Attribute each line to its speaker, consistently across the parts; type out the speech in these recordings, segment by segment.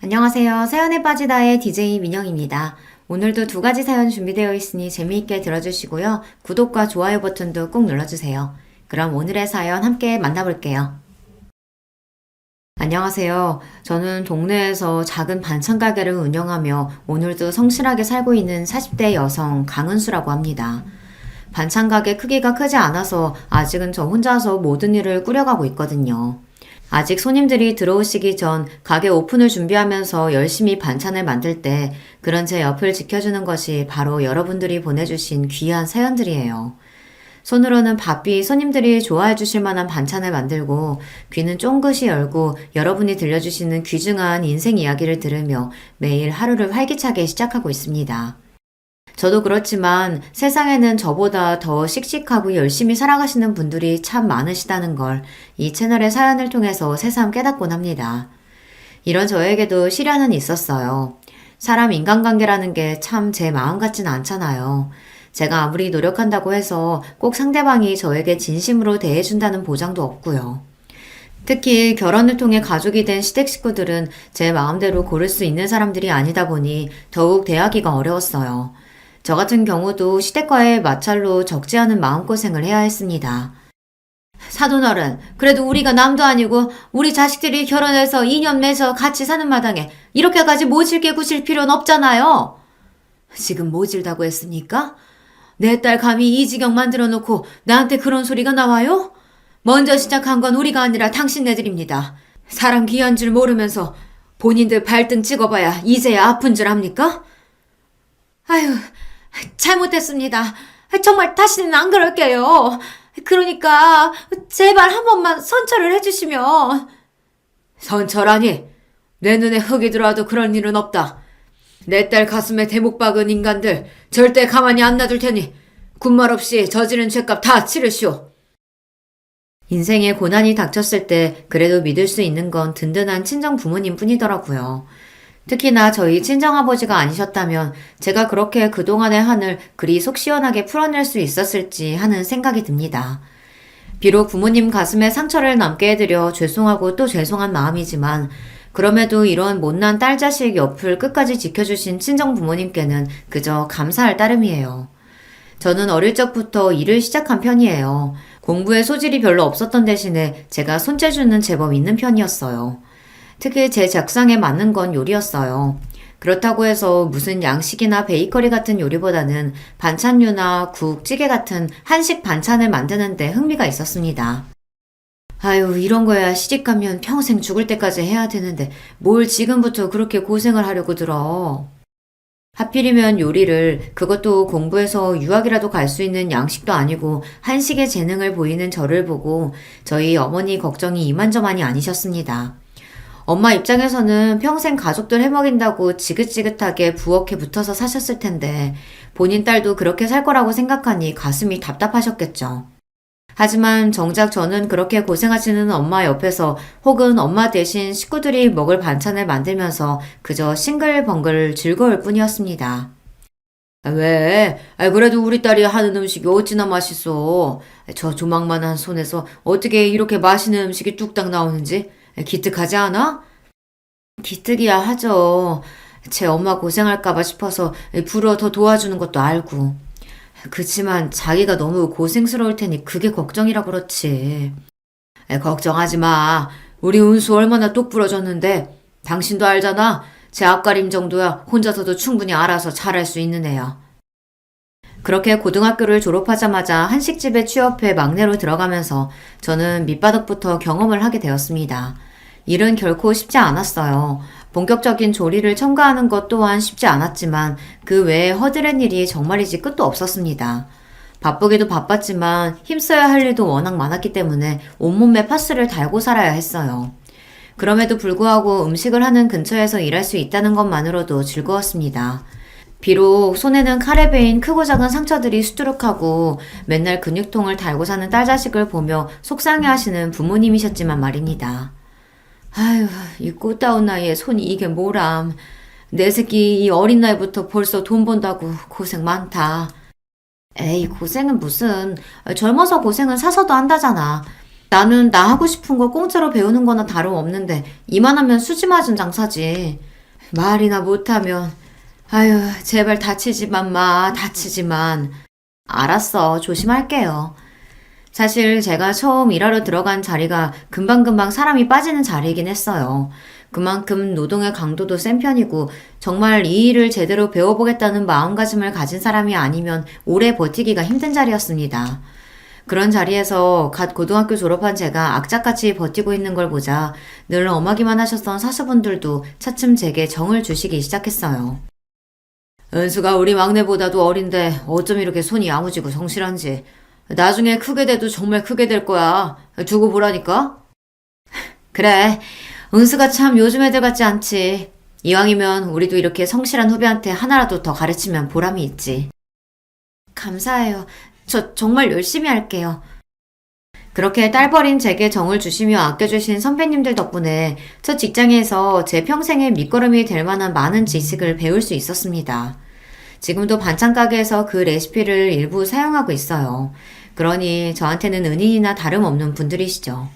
Speaker 1: 안녕하세요. 사연에 빠지다의 DJ 민영입니다. 오늘도 두 가지 사연 준비되어 있으니 재미있게 들어주시고요. 구독과 좋아요 버튼도 꾹 눌러주세요. 그럼 오늘의 사연 함께 만나볼게요. 안녕하세요. 저는 동네에서 작은 반찬 가게를 운영하며 오늘도 성실하게 살고 있는 40대 여성 강은수라고 합니다. 반찬 가게 크기가 크지 않아서 아직은 저 혼자서 모든 일을 꾸려가고 있거든요. 아직 손님들이 들어오시기 전 가게 오픈을 준비하면서 열심히 반찬을 만들 때 그런 제 옆을 지켜주는 것이 바로 여러분들이 보내주신 귀한 사연들이에요. 손으로는 바삐 손님들이 좋아해 주실 만한 반찬을 만들고 귀는 쫑긋이 열고 여러분이 들려주시는 귀중한 인생 이야기를 들으며 매일 하루를 활기차게 시작하고 있습니다. 저도 그렇지만 세상에는 저보다 더 씩씩하고 열심히 살아가시는 분들이 참 많으시다는 걸 이 채널의 사연을 통해서 새삼 깨닫곤 합니다. 이런 저에게도 시련은 있었어요. 사람 인간관계라는 게 참 제 마음 같진 않잖아요. 제가 아무리 노력한다고 해서 꼭 상대방이 저에게 진심으로 대해준다는 보장도 없고요. 특히 결혼을 통해 가족이 된 시댁 식구들은 제 마음대로 고를 수 있는 사람들이 아니다 보니 더욱 대하기가 어려웠어요. 저 같은 경우도 시댁과의 마찰로 적지 않은 마음고생을 해야 했습니다. 사돈어른, 그래도 우리가 남도 아니고 우리 자식들이 결혼해서 2년 내서 같이 사는 마당에 이렇게까지 모질게 구실 필요는 없잖아요. 지금 모질다고 했습니까? 내 딸 감히 이 지경 만들어 놓고 나한테 그런 소리가 나와요? 먼저 시작한 건 우리가 아니라 당신네들입니다. 사람 귀한 줄 모르면서 본인들 발등 찍어봐야 이제야 아픈 줄 압니까? 아유, 잘못했습니다. 정말 다시는 안 그럴게요. 그러니까 제발 한 번만 선처를 해주시면. 선처라니? 내 눈에 흙이 들어와도 그런 일은 없다. 내 딸 가슴에 대목 박은 인간들 절대 가만히 안 놔둘 테니 군말 없이 저지른 죄값 다 치르시오. 인생에 고난이 닥쳤을 때 그래도 믿을 수 있는 건 든든한 친정 부모님 뿐이더라고요. 특히나 저희 친정아버지가 아니셨다면 제가 그렇게 그동안의 한을 그리 속 시원하게 풀어낼 수 있었을지 하는 생각이 듭니다. 비록 부모님 가슴에 상처를 남게 해드려 죄송하고 또 죄송한 마음이지만 그럼에도 이런 못난 딸 자식 옆을 끝까지 지켜주신 친정 부모님께는 그저 감사할 따름이에요. 저는 어릴 적부터 일을 시작한 편이에요. 공부에 소질이 별로 없었던 대신에 제가 손재주는 제법 있는 편이었어요. 특히 제 작상에 맞는 건 요리였어요. 그렇다고 해서 무슨 양식이나 베이커리 같은 요리보다는 반찬류나 국, 찌개 같은 한식 반찬을 만드는데 흥미가 있었습니다. 아유, 이런 거야 시집가면 평생 죽을 때까지 해야 되는데 뭘 지금부터 그렇게 고생을 하려고 들어. 하필이면 요리를, 그것도 공부해서 유학이라도 갈 수 있는 양식도 아니고 한식의 재능을 보이는 저를 보고 저희 어머니 걱정이 이만저만이 아니셨습니다. 엄마 입장에서는 평생 가족들 해먹인다고 지긋지긋하게 부엌에 붙어서 사셨을 텐데 본인 딸도 그렇게 살 거라고 생각하니 가슴이 답답하셨겠죠. 하지만 정작 저는 그렇게 고생하시는 엄마 옆에서 혹은 엄마 대신 식구들이 먹을 반찬을 만들면서 그저 싱글벙글 즐거울 뿐이었습니다. 왜? 그래도 우리 딸이 하는 음식이 어찌나 맛있어. 저 조망만한 손에서 어떻게 이렇게 맛있는 음식이 뚝딱 나오는지 기특하지 않아? 기특이야 하죠. 제 엄마 고생할까봐 싶어서 불어 더 도와주는 것도 알고. 그치만 자기가 너무 고생스러울 테니 그게 걱정이라 그렇지. 걱정하지 마. 우리 은수 얼마나 똑 부러졌는데. 당신도 알잖아. 제 앞가림 정도야 혼자서도 충분히 알아서 잘할 수 있는 애야. 그렇게 고등학교를 졸업하자마자 한식집에 취업해 막내로 들어가면서 저는 밑바닥부터 경험을 하게 되었습니다. 일은 결코 쉽지 않았어요. 본격적인 조리를 첨가하는 것 또한 쉽지 않았지만 그 외에 허드렛 일이 정말이지 끝도 없었습니다. 바쁘기도 바빴지만 힘써야 할 일도 워낙 많았기 때문에 온몸에 파스를 달고 살아야 했어요. 그럼에도 불구하고 음식을 하는 근처에서 일할 수 있다는 것만으로도 즐거웠습니다. 비록 손에는 칼에 베인 크고 작은 상처들이 수두룩하고 맨날 근육통을 달고 사는 딸 자식을 보며 속상해하시는 부모님이셨지만 말입니다. 아휴, 이 꽃다운 나이에 손이 이게 뭐람. 내 새끼 이 어린 나이부터 벌써 돈 번다고 고생 많다. 에이, 고생은 무슨. 젊어서 고생은 사서도 한다잖아. 나는 나 하고 싶은 거 공짜로 배우는 거나 다름없는데 이만하면 수지 맞은 장사지. 말이나 못하면, 아유, 제발 다치지만 마, 다치지만. 알았어, 조심할게요. 사실 제가 처음 일하러 들어간 자리가 금방금방 사람이 빠지는 자리이긴 했어요. 그만큼 노동의 강도도 센 편이고 정말 이 일을 제대로 배워보겠다는 마음가짐을 가진 사람이 아니면 오래 버티기가 힘든 자리였습니다. 그런 자리에서 갓 고등학교 졸업한 제가 악착같이 버티고 있는 걸 보자 늘 엄하기만 하셨던 사수분들도 차츰 제게 정을 주시기 시작했어요. 은수가 우리 막내보다도 어린데 어쩜 이렇게 손이 야무지고 성실한지. 나중에 크게 돼도 정말 크게 될 거야. 두고 보라니까? 그래. 은수가 참 요즘 애들 같지 않지. 이왕이면 우리도 이렇게 성실한 후배한테 하나라도 더 가르치면 보람이 있지. 감사해요. 저 정말 열심히 할게요. 그렇게 딸버린 제게 정을 주시며 아껴주신 선배님들 덕분에 첫 직장에서 제 평생의 밑거름이 될 만한 많은 지식을 배울 수 있었습니다. 지금도 반찬 가게에서 그 레시피를 일부 사용하고 있어요. 그러니 저한테는 은인이나 다름없는 분들이시죠.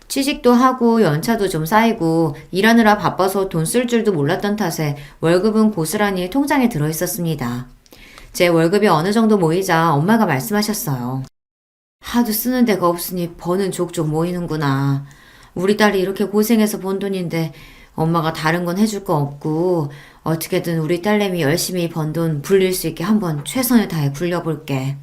Speaker 1: 취직도 하고 연차도 좀 쌓이고 일하느라 바빠서 돈 쓸 줄도 몰랐던 탓에 월급은 고스란히 통장에 들어 있었습니다. 제 월급이 어느 정도 모이자 엄마가 말씀하셨어요. 하도 쓰는 데가 없으니 버는 족족 모이는구나. 우리 딸이 이렇게 고생해서 번 돈인데 엄마가 다른 건 해줄 거 없고 어떻게든 우리 딸내미 열심히 번 돈 불릴 수 있게 한번 최선을 다해 굴려볼게.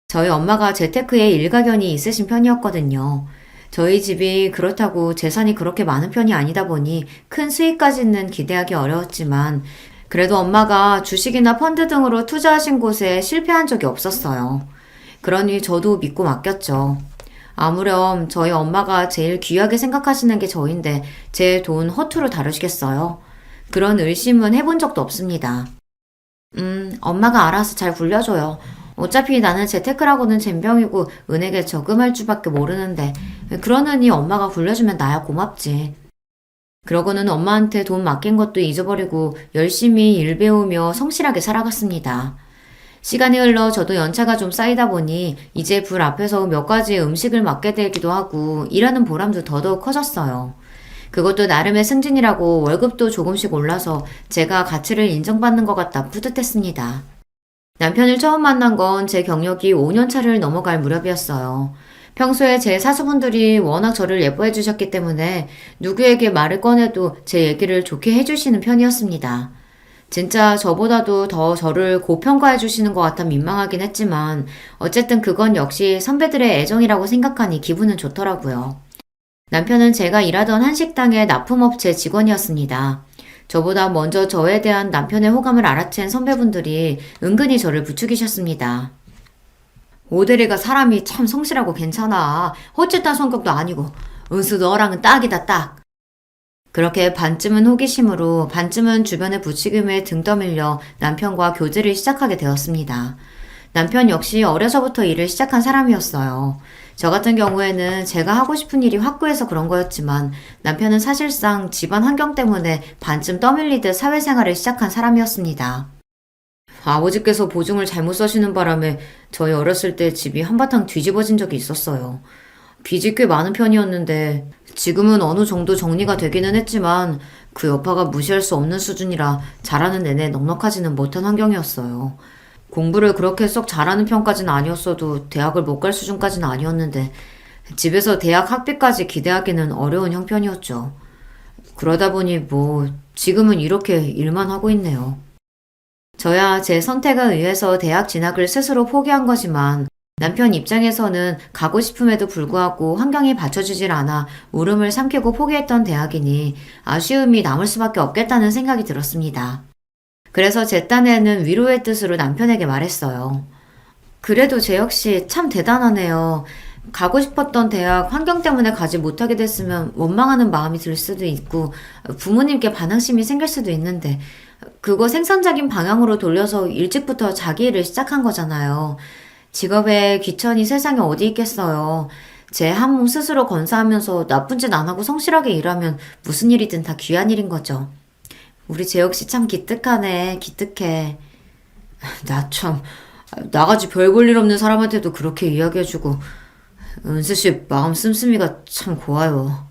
Speaker 1: 저희 엄마가 재테크에 일가견이 있으신 편이었거든요. 저희 집이 그렇다고 재산이 그렇게 많은 편이 아니다 보니 큰 수익까지는 기대하기 어려웠지만 그래도 엄마가 주식이나 펀드 등으로 투자하신 곳에 실패한 적이 없었어요. 그러니 저도 믿고 맡겼죠. 아무렴 저희 엄마가 제일 귀하게 생각하시는 게 저인데 제 돈 허투루 다루시겠어요? 그런 의심은 해본 적도 없습니다. 엄마가 알아서 잘 굴려줘요. 어차피 나는 재테크라고는 젬병이고 은행에 저금할 줄밖에 모르는데 그러느니 엄마가 굴려주면 나야 고맙지. 그러고는 엄마한테 돈 맡긴 것도 잊어버리고 열심히 일 배우며 성실하게 살아갔습니다. 시간이 흘러 저도 연차가 좀 쌓이다 보니 이제 불 앞에서 몇 가지 음식을 맡게 되기도 하고 일하는 보람도 더더욱 커졌어요. 그것도 나름의 승진이라고 월급도 조금씩 올라서 제가 가치를 인정받는 것 같다 뿌듯했습니다. 남편을 처음 만난 건 제 경력이 5년 차를 넘어갈 무렵이었어요. 평소에 제 사수분들이 워낙 저를 예뻐해 주셨기 때문에 누구에게 말을 꺼내도 제 얘기를 좋게 해주시는 편이었습니다. 진짜 저보다도 더 저를 고평가해 주시는 것 같아 민망하긴 했지만 어쨌든 그건 역시 선배들의 애정이라고 생각하니 기분은 좋더라고요. 남편은 제가 일하던 한식당의 납품업체 직원이었습니다. 저보다 먼저 저에 대한 남편의 호감을 알아챈 선배분들이 은근히 저를 부추기셨습니다. 오대리가 사람이 참 성실하고 괜찮아. 헛짓한 성격도 아니고. 은수 너랑은 딱이다 딱. 그렇게 반쯤은 호기심으로 반쯤은 주변의 부추김에 등 떠밀려 남편과 교제를 시작하게 되었습니다. 남편 역시 어려서부터 일을 시작한 사람이었어요. 저 같은 경우에는 제가 하고 싶은 일이 확고해서 그런 거였지만 남편은 사실상 집안 환경 때문에 반쯤 떠밀리듯 사회생활을 시작한 사람이었습니다. 아버지께서 보증을 잘못 써시는 바람에 저희 어렸을 때 집이 한바탕 뒤집어진 적이 있었어요. 빚이 꽤 많은 편이었는데 지금은 어느 정도 정리가 되기는 했지만 그 여파가 무시할 수 없는 수준이라 자라는 내내 넉넉하지는 못한 환경이었어요. 공부를 그렇게 썩 잘하는 편까지는 아니었어도 대학을 못 갈 수준까지는 아니었는데 집에서 대학 학비까지 기대하기는 어려운 형편이었죠. 그러다 보니 지금은 이렇게 일만 하고 있네요. 저야 제 선택에 의해서 대학 진학을 스스로 포기한 거지만 남편 입장에서는 가고 싶음에도 불구하고 환경이 받쳐주질 않아 울음을 삼키고 포기했던 대학이니 아쉬움이 남을 수밖에 없겠다는 생각이 들었습니다. 그래서 제 딴에는 위로의 뜻으로 남편에게 말했어요. 그래도 제 역시 참 대단하네요. 가고 싶었던 대학 환경 때문에 가지 못하게 됐으면 원망하는 마음이 들 수도 있고 부모님께 반항심이 생길 수도 있는데 그거 생산적인 방향으로 돌려서 일찍부터 자기 일을 시작한 거잖아요. 직업에 귀천이 세상에 어디 있겠어요. 제 한 몸 스스로 건사하면서 나쁜 짓 안 하고 성실하게 일하면 무슨 일이든 다 귀한 일인 거죠. 우리 재 역시 참 기특하네. 기특해. 나 참 나같이 별 볼 일 없는 사람한테도 그렇게 이야기해주고 은수씨 마음 씀씀이가 참 고와요.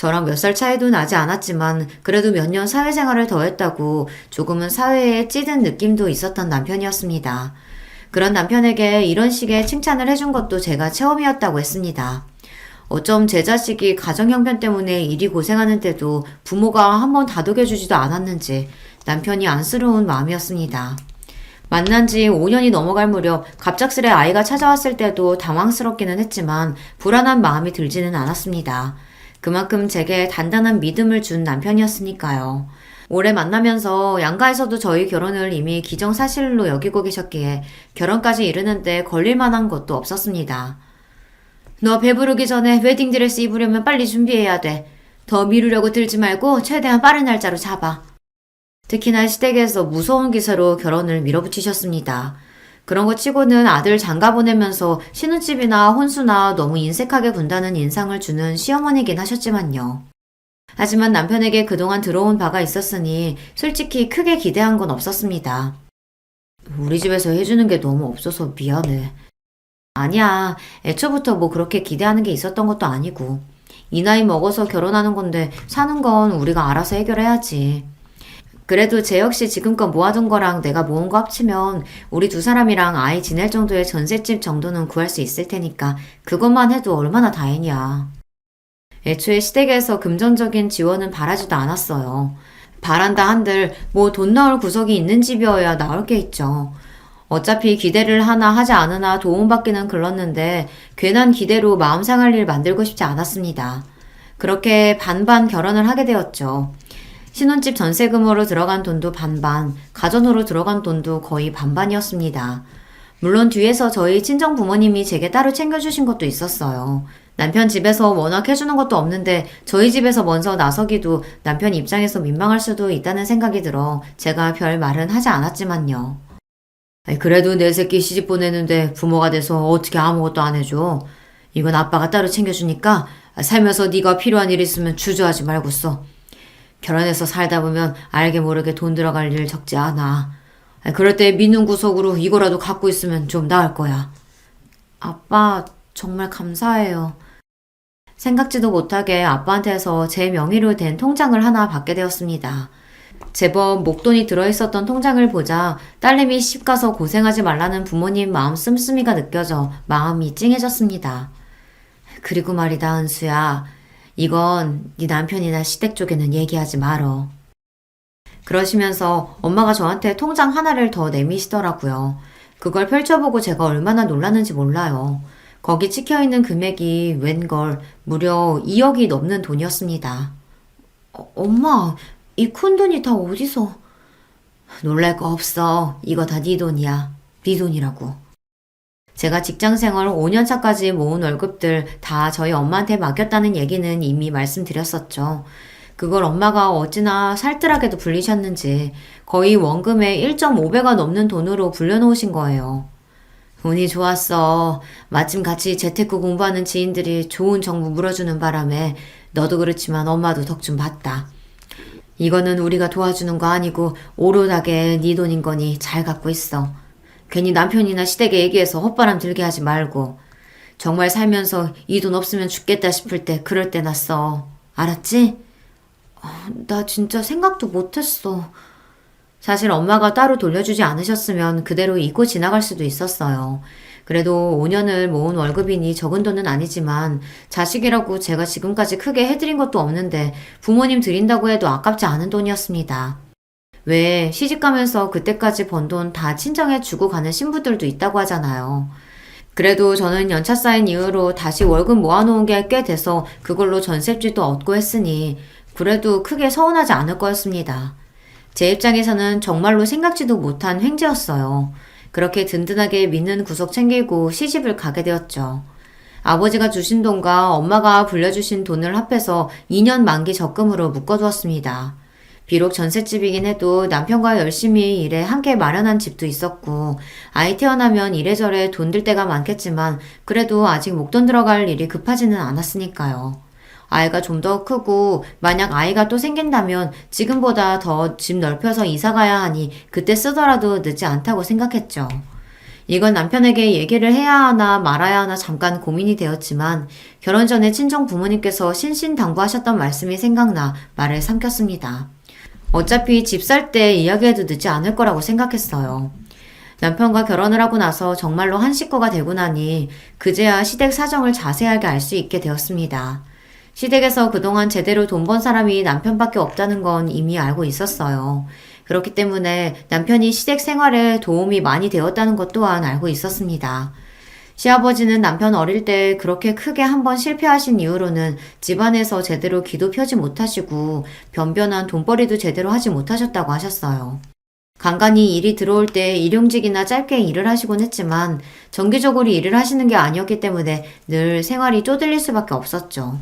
Speaker 1: 저랑 몇 살 차이도 나지 않았지만 그래도 몇 년 사회생활을 더 했다고 조금은 사회에 찌든 느낌도 있었던 남편이었습니다. 그런 남편에게 이런 식의 칭찬을 해준 것도 제가 처음이었다고 했습니다. 어쩜 제 자식이 가정 형편 때문에 일이 고생하는데도 부모가 한번 다독여주지도 않았는지 남편이 안쓰러운 마음이었습니다. 만난 지 5년이 넘어갈 무렵 갑작스레 아이가 찾아왔을 때도 당황스럽기는 했지만 불안한 마음이 들지는 않았습니다. 그만큼 제게 단단한 믿음을 준 남편이었으니까요. 오래 만나면서 양가에서도 저희 결혼을 이미 기정사실로 여기고 계셨기에 결혼까지 이르는데 걸릴 만한 것도 없었습니다. 너 배부르기 전에 웨딩드레스 입으려면 빨리 준비해야 돼. 더 미루려고 들지 말고 최대한 빠른 날짜로 잡아. 특히나 시댁에서 무서운 기세로 결혼을 밀어붙이셨습니다. 그런 거 치고는 아들 장가 보내면서 신혼집이나 혼수나 너무 인색하게 군다는 인상을 주는 시어머니긴 하셨지만요. 하지만 남편에게 그동안 들어온 바가 있었으니 솔직히 크게 기대한 건 없었습니다. 우리 집에서 해주는 게 너무 없어서 미안해. 아니야. 애초부터 뭐 그렇게 기대하는 게 있었던 것도 아니고. 이 나이 먹어서 결혼하는 건데 사는 건 우리가 알아서 해결해야지. 그래도 쟤 역시 지금껏 모아둔 거랑 내가 모은 거 합치면 우리 두 사람이랑 아이 지낼 정도의 전셋집 정도는 구할 수 있을 테니까 그것만 해도 얼마나 다행이야. 애초에 시댁에서 금전적인 지원은 바라지도 않았어요. 바란다 한들 뭐 돈 나올 구석이 있는 집이어야 나올 게 있죠. 어차피 기대를 하나 하지 않으나 도움받기는 글렀는데 괜한 기대로 마음 상할 일 만들고 싶지 않았습니다. 그렇게 반반 결혼을 하게 되었죠. 신혼집 전세금으로 들어간 돈도 반반, 가전으로 들어간 돈도 거의 반반이었습니다. 물론 뒤에서 저희 친정 부모님이 제게 따로 챙겨주신 것도 있었어요. 남편 집에서 워낙 해주는 것도 없는데 저희 집에서 먼저 나서기도 남편 입장에서 민망할 수도 있다는 생각이 들어 제가 별 말은 하지 않았지만요. 그래도 내 새끼 시집 보내는데 부모가 돼서 어떻게 아무것도 안 해줘. 이건 아빠가 따로 챙겨주니까 살면서 네가 필요한 일 있으면 주저하지 말고 써. 결혼해서 살다 보면 알게 모르게 돈 들어갈 일 적지 않아. 그럴 때 믿는 구석으로 이거라도 갖고 있으면 좀 나을 거야. 아빠 정말 감사해요. 생각지도 못하게 아빠한테서 제 명의로 된 통장을 하나 받게 되었습니다. 제법 목돈이 들어있었던 통장을 보자 딸내미 시집가서 고생하지 말라는 부모님 마음 씀씀이가 느껴져 마음이 찡해졌습니다. 그리고 말이다 은수야. 이건 네 남편이나 시댁 쪽에는 얘기하지 말어. 그러시면서 엄마가 저한테 통장 하나를 더 내미시더라고요. 그걸 펼쳐보고 제가 얼마나 놀랐는지 몰라요. 거기 찍혀있는 금액이 웬걸 무려 2억이 넘는 돈이었습니다. 엄마, 이 큰 돈이 다 어디서? 놀랄 거 없어. 이거 다 네 돈이야. 네 돈이라고. 제가 직장생활 5년차까지 모은 월급들 다 저희 엄마한테 맡겼다는 얘기는 이미 말씀드렸었죠. 그걸 엄마가 어찌나 살뜰하게도 불리셨는지 거의 원금의 1.5배가 넘는 돈으로 불려놓으신 거예요. 운이 좋았어. 마침 같이 재테크 공부하는 지인들이 좋은 정보 물어주는 바람에 너도 그렇지만 엄마도 덕 좀 봤다. 이거는 우리가 도와주는 거 아니고 오롯하게 네 돈인 거니 잘 갖고 있어. 괜히 남편이나 시댁에 얘기해서 헛바람 들게 하지 말고. 정말 살면서 이 돈 없으면 죽겠다 싶을 때 그럴 때나 써. 알았지? 나 진짜 생각도 못했어. 사실 엄마가 따로 돌려주지 않으셨으면 그대로 잊고 지나갈 수도 있었어요. 그래도 5년을 모은 월급이니 적은 돈은 아니지만 자식이라고 제가 지금까지 크게 해드린 것도 없는데 부모님 드린다고 해도 아깝지 않은 돈이었습니다. 왜 시집가면서 그때까지 번 돈 다 친정에 주고 가는 신부들도 있다고 하잖아요. 그래도 저는 연차 쌓인 이후로 다시 월급 모아놓은 게 꽤 돼서 그걸로 전셋집도 얻고 했으니 그래도 크게 서운하지 않을 거였습니다. 제 입장에서는 정말로 생각지도 못한 횡재였어요. 그렇게 든든하게 믿는 구석 챙기고 시집을 가게 되었죠. 아버지가 주신 돈과 엄마가 불려주신 돈을 합해서 2년 만기 적금으로 묶어두었습니다. 비록 전셋집이긴 해도 남편과 열심히 일해 함께 마련한 집도 있었고 아이 태어나면 이래저래 돈 들 때가 많겠지만 그래도 아직 목돈 들어갈 일이 급하지는 않았으니까요. 아이가 좀 더 크고 만약 아이가 또 생긴다면 지금보다 더 집 넓혀서 이사 가야 하니 그때 쓰더라도 늦지 않다고 생각했죠. 이건 남편에게 얘기를 해야 하나 말아야 하나 잠깐 고민이 되었지만 결혼 전에 친정 부모님께서 신신당부하셨던 말씀이 생각나 말을 삼켰습니다. 어차피 집 살 때 이야기해도 늦지 않을 거라고 생각했어요. 남편과 결혼을 하고 나서 정말로 한 식구가 되고 나니 그제야 시댁 사정을 자세하게 알 수 있게 되었습니다. 시댁에서 그동안 제대로 돈 번 사람이 남편밖에 없다는 건 이미 알고 있었어요. 그렇기 때문에 남편이 시댁 생활에 도움이 많이 되었다는 것 또한 알고 있었습니다. 시아버지는 남편 어릴 때 그렇게 크게 한번 실패하신 이후로는 집안에서 제대로 기도 펴지 못하시고 변변한 돈벌이도 제대로 하지 못하셨다고 하셨어요. 간간히 일이 들어올 때 일용직이나 짧게 일을 하시곤 했지만 정기적으로 일을 하시는 게 아니었기 때문에 늘 생활이 쪼들릴 수밖에 없었죠.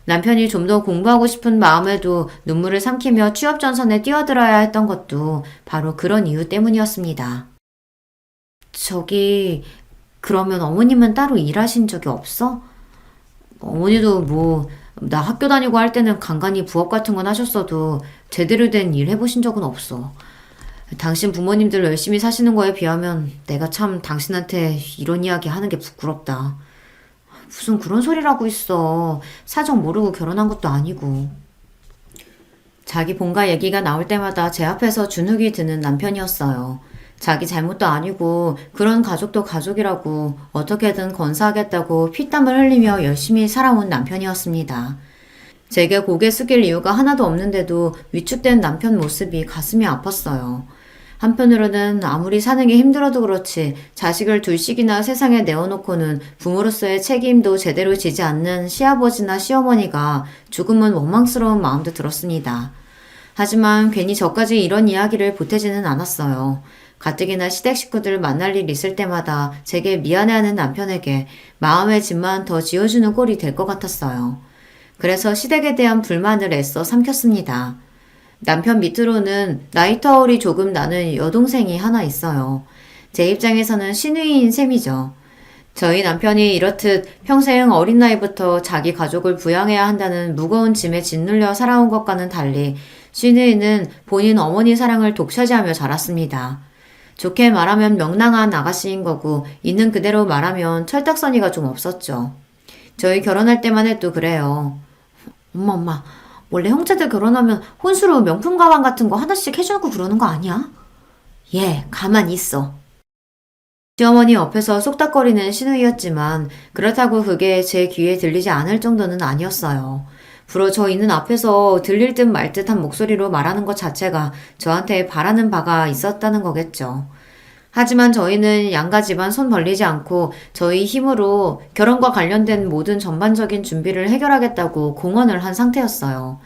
Speaker 1: 남편이 좀 더 공부하고 싶은 마음에도 눈물을 삼키며 취업 전선에 뛰어들어야 했던 것도 바로 그런 이유 때문이었습니다. 그러면 어머님은 따로 일하신 적이 없어? 어머니도 나 학교 다니고 할 때는 간간히 부업 같은 건 하셨어도 제대로 된 일 해보신 적은 없어. 당신 부모님들 열심히 사시는 거에 비하면 내가 참 당신한테 이런 이야기 하는 게 부끄럽다. 무슨 그런 소리라고 있어. 사정 모르고 결혼한 것도 아니고. 자기 본가 얘기가 나올 때마다 제 앞에서 주눅이 드는 남편이었어요. 자기 잘못도 아니고 그런 가족도 가족이라고 어떻게든 건사하겠다고 피땀을 흘리며 열심히 살아온 남편이었습니다. 제게 고개 숙일 이유가 하나도 없는데도 위축된 남편 모습이 가슴이 아팠어요. 한편으로는 아무리 사는 게 힘들어도 그렇지 자식을 둘씩이나 세상에 내어놓고는 부모로서의 책임도 제대로 지지 않는 시아버지나 시어머니가 조금은 원망스러운 마음도 들었습니다. 하지만 괜히 저까지 이런 이야기를 보태지는 않았어요. 가뜩이나 시댁 식구들 만날 일 있을 때마다 제게 미안해하는 남편에게 마음의 짐만 더 지어주는 꼴이 될 것 같았어요. 그래서 시댁에 대한 불만을 애써 삼켰습니다. 남편 밑으로는 나이 터울이 조금 나는 여동생이 하나 있어요. 제 입장에서는 시누이인 셈이죠. 저희 남편이 이렇듯 평생 어린 나이부터 자기 가족을 부양해야 한다는 무거운 짐에 짓눌려 살아온 것과는 달리 시누이는 본인 어머니 사랑을 독차지하며 자랐습니다. 좋게 말하면 명랑한 아가씨인 거고 있는 그대로 말하면 철딱서니가 좀 없었죠. 저희 결혼할 때만 해도 그래요. 엄마, 원래 형제들 결혼하면 혼수로 명품 가방 같은 거 하나씩 해주고 그러는 거 아니야? 예, 가만히 있어. 시어머니 옆에서 쏙닥거리는 시누이였지만 그렇다고 그게 제 귀에 들리지 않을 정도는 아니었어요. 불어 저 있는 앞에서 들릴 듯 말 듯한 목소리로 말하는 것 자체가 저한테 바라는 바가 있었다는 거겠죠. 하지만 저희는 양가 집안 손 벌리지 않고 저희 힘으로 결혼과 관련된 모든 전반적인 준비를 해결하겠다고 공언을 한 상태였어요.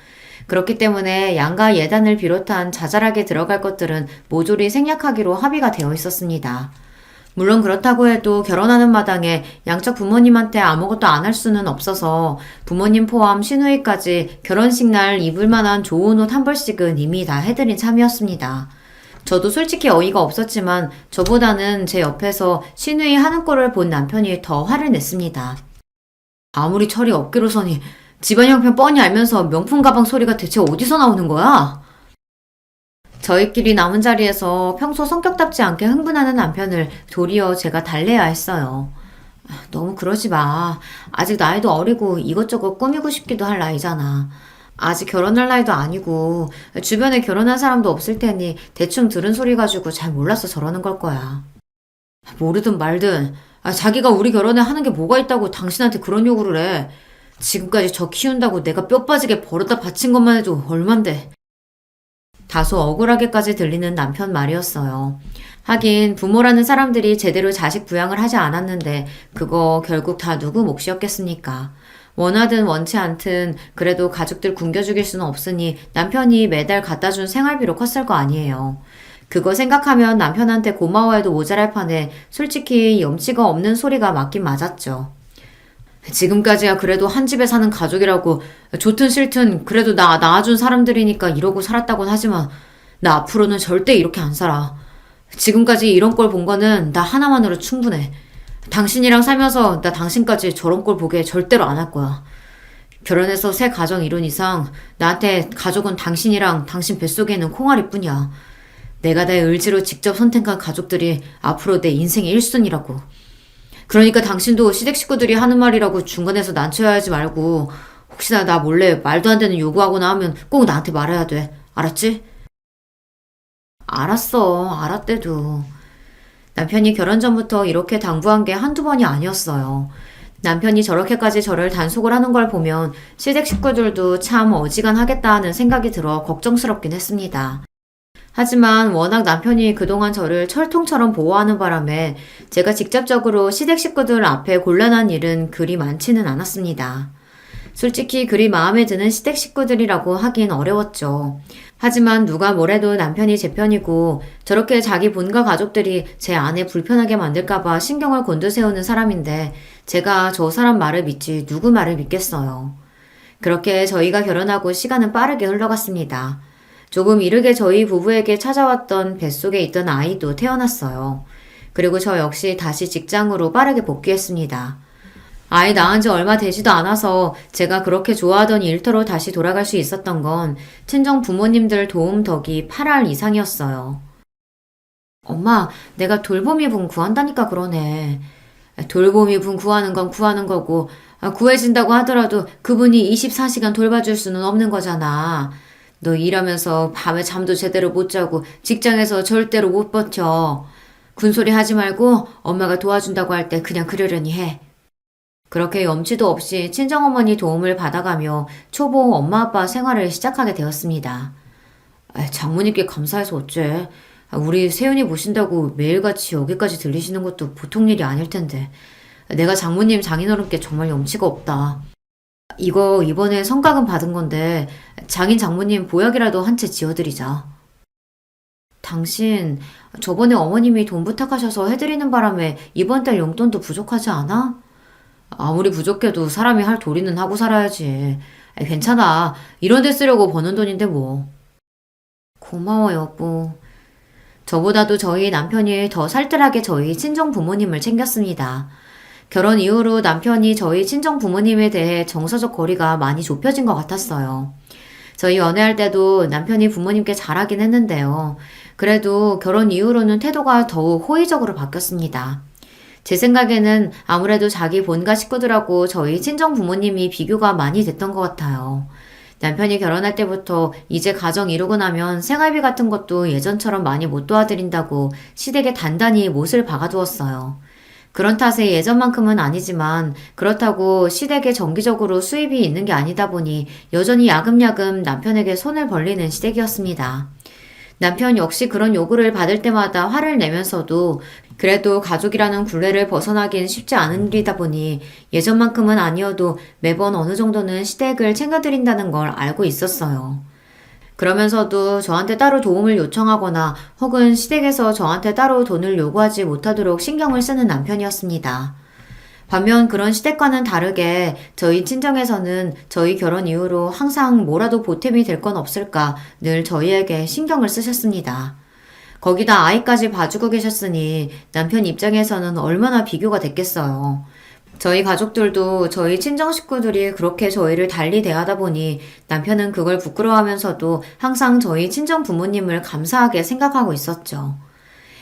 Speaker 1: 그렇기 때문에 양가 예단을 비롯한 자잘하게 들어갈 것들은 모조리 생략하기로 합의가 되어 있었습니다. 물론 그렇다고 해도 결혼하는 마당에 양쪽 부모님한테 아무것도 안 할 수는 없어서 부모님 포함 시누이까지 결혼식 날 입을 만한 좋은 옷 한 벌씩은 이미 다 해드린 참이었습니다. 저도 솔직히 어이가 없었지만 저보다는 제 옆에서 시누이 하는 꼴을 본 남편이 더 화를 냈습니다. 아무리 철이 없기로 서니 집안 형편 뻔히 알면서 명품 가방 소리가 대체 어디서 나오는 거야? 저희끼리 남은 자리에서 평소 성격답지 않게 흥분하는 남편을 도리어 제가 달래야 했어요. 너무 그러지 마. 아직 나이도 어리고 이것저것 꾸미고 싶기도 할 나이잖아. 아직 결혼할 나이도 아니고 주변에 결혼한 사람도 없을 테니 대충 들은 소리 가지고 잘 몰라서 저러는 걸 거야. 모르든 말든 자기가 우리 결혼에 하는 게 뭐가 있다고 당신한테 그런 요구를 해. 지금까지 저 키운다고 내가 뼈 빠지게 벌어다 바친 것만 해도 얼만데. 다소 억울하게까지 들리는 남편 말이었어요. 하긴 부모라는 사람들이 제대로 자식 부양을 하지 않았는데 그거 결국 다 누구 몫이었겠습니까? 원하든 원치 않든 그래도 가족들 굶겨 죽일 수는 없으니 남편이 매달 갖다 준 생활비로 컸을 거 아니에요. 그거 생각하면 남편한테 고마워해도 모자랄 판에 솔직히 염치가 없는 소리가 맞긴 맞았죠. 지금까지야 그래도 한 집에 사는 가족이라고 좋든 싫든 그래도 나 낳아준 사람들이니까 이러고 살았다곤 하지만 나 앞으로는 절대 이렇게 안 살아. 지금까지 이런 꼴 본 거는 나 하나만으로 충분해. 당신이랑 살면서 나 당신까지 저런 꼴 보게 절대로 안 할 거야. 결혼해서 새 가정 이룬 이상 나한테 가족은 당신이랑 당신 뱃속에 있는 콩알이뿐이야. 내가 내 의지로 직접 선택한 가족들이 앞으로 내 인생의 1순위라고. 그러니까 당신도 시댁 식구들이 하는 말이라고 중간에서 난처해하지 말고 혹시나 나 몰래 말도 안 되는 요구하거나 하면 꼭 나한테 말해야 돼. 알았지? 알았어. 알았대도. 남편이 결혼 전부터 이렇게 당부한 게 한두 번이 아니었어요. 남편이 저렇게까지 저를 단속을 하는 걸 보면 시댁 식구들도 참 어지간하겠다 하는 생각이 들어 걱정스럽긴 했습니다. 하지만 워낙 남편이 그동안 저를 철통처럼 보호하는 바람에 제가 직접적으로 시댁 식구들 앞에 곤란한 일은 그리 많지는 않았습니다. 솔직히 그리 마음에 드는 시댁 식구들이라고 하긴 어려웠죠. 하지만 누가 뭐래도 남편이 제 편이고 저렇게 자기 본가 가족들이 제 아내 불편하게 만들까봐 신경을 곤두세우는 사람인데 제가 저 사람 말을 믿지 누구 말을 믿겠어요. 그렇게 저희가 결혼하고 시간은 빠르게 흘러갔습니다. 조금 이르게 저희 부부에게 찾아왔던 뱃속에 있던 아이도 태어났어요. 그리고 저 역시 다시 직장으로 빠르게 복귀했습니다. 아이 낳은 지 얼마 되지도 않아서 제가 그렇게 좋아하던 일터로 다시 돌아갈 수 있었던 건 친정 부모님들 도움 덕이 8할 이상이었어요. 엄마, 내가 돌보미 분 구한다니까 그러네. 돌보미 분 구하는 건 구하는 거고, 구해진다고 하더라도 그분이 24시간 돌봐줄 수는 없는 거잖아. 너 일하면서 밤에 잠도 제대로 못 자고 직장에서 절대로 못 버텨. 군소리 하지 말고 엄마가 도와준다고 할 때 그냥 그러려니 해. 그렇게 염치도 없이 친정어머니 도움을 받아가며 초보 엄마 아빠 생활을 시작하게 되었습니다. 장모님께 감사해서 어째. 우리 세윤이 모신다고 매일같이 여기까지 들리시는 것도 보통 일이 아닐 텐데. 내가 장모님 장인어른께 정말 염치가 없다. 이거 이번에 성과금 받은 건데 장인 장모님 보약이라도 한 채 지어드리자. 당신 저번에 어머님이 돈 부탁하셔서 해드리는 바람에 이번 달 용돈도 부족하지 않아? 아무리 부족해도 사람이 할 도리는 하고 살아야지. 괜찮아. 이런 데 쓰려고 버는 돈인데 뭐. 고마워 여보. 저보다도 저희 남편이 더 살뜰하게 저희 친정 부모님을 챙겼습니다. 결혼 이후로 남편이 저희 친정 부모님에 대해 정서적 거리가 많이 좁혀진 것 같았어요. 저희 연애할 때도 남편이 부모님께 잘하긴 했는데요. 그래도 결혼 이후로는 태도가 더욱 호의적으로 바뀌었습니다. 제 생각에는 아무래도 자기 본가 식구들하고 저희 친정 부모님이 비교가 많이 됐던 것 같아요. 남편이 결혼할 때부터 이제 가정 이루고 나면 생활비 같은 것도 예전처럼 많이 못 도와드린다고 시댁에 단단히 못을 박아두었어요. 그런 탓에 예전만큼은 아니지만 그렇다고 시댁에 정기적으로 수입이 있는 게 아니다 보니 여전히 야금야금 남편에게 손을 벌리는 시댁이었습니다. 남편 역시 그런 요구를 받을 때마다 화를 내면서도 그래도 가족이라는 굴레를 벗어나긴 쉽지 않은 일이다 보니 예전만큼은 아니어도 매번 어느 정도는 시댁을 챙겨드린다는 걸 알고 있었어요. 그러면서도 저한테 따로 도움을 요청하거나 혹은 시댁에서 저한테 따로 돈을 요구하지 못하도록 신경을 쓰는 남편이었습니다. 반면 그런 시댁과는 다르게 저희 친정에서는 저희 결혼 이후로 항상 뭐라도 보탬이 될 건 없을까 늘 저희에게 신경을 쓰셨습니다. 거기다 아이까지 봐주고 계셨으니 남편 입장에서는 얼마나 비교가 됐겠어요. 저희 가족들도 저희 친정 식구들이 그렇게 저희를 달리 대하다 보니 남편은 그걸 부끄러워하면서도 항상 저희 친정 부모님을 감사하게 생각하고 있었죠.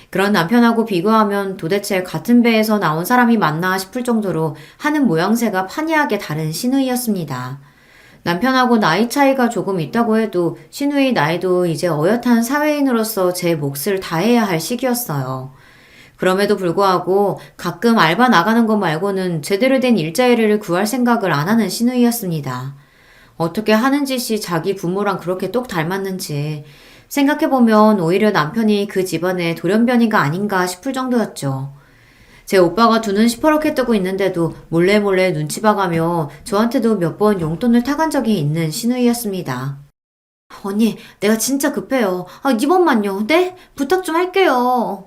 Speaker 1: 그런 남편하고 비교하면 도대체 같은 배에서 나온 사람이 맞나 싶을 정도로 하는 모양새가 판이하게 다른 시누이였습니다. 남편하고 나이 차이가 조금 있다고 해도 시누이 나이도 이제 어엿한 사회인으로서 제 몫을 다해야 할 시기였어요. 그럼에도 불구하고 가끔 알바 나가는 것 말고는 제대로 된 일자리를 구할 생각을 안 하는 시누이였습니다. 어떻게 하는 짓이 자기 부모랑 그렇게 똑 닮았는지 생각해보면 오히려 남편이 그 집안의 돌연변이가 아닌가 싶을 정도였죠. 제 오빠가 두 눈 시퍼렇게 뜨고 있는데도 몰래 눈치 봐가며 저한테도 몇 번 용돈을 타간 적이 있는 시누이였습니다. 언니, 내가 진짜 급해요. 이번만요. 네? 부탁 좀 할게요.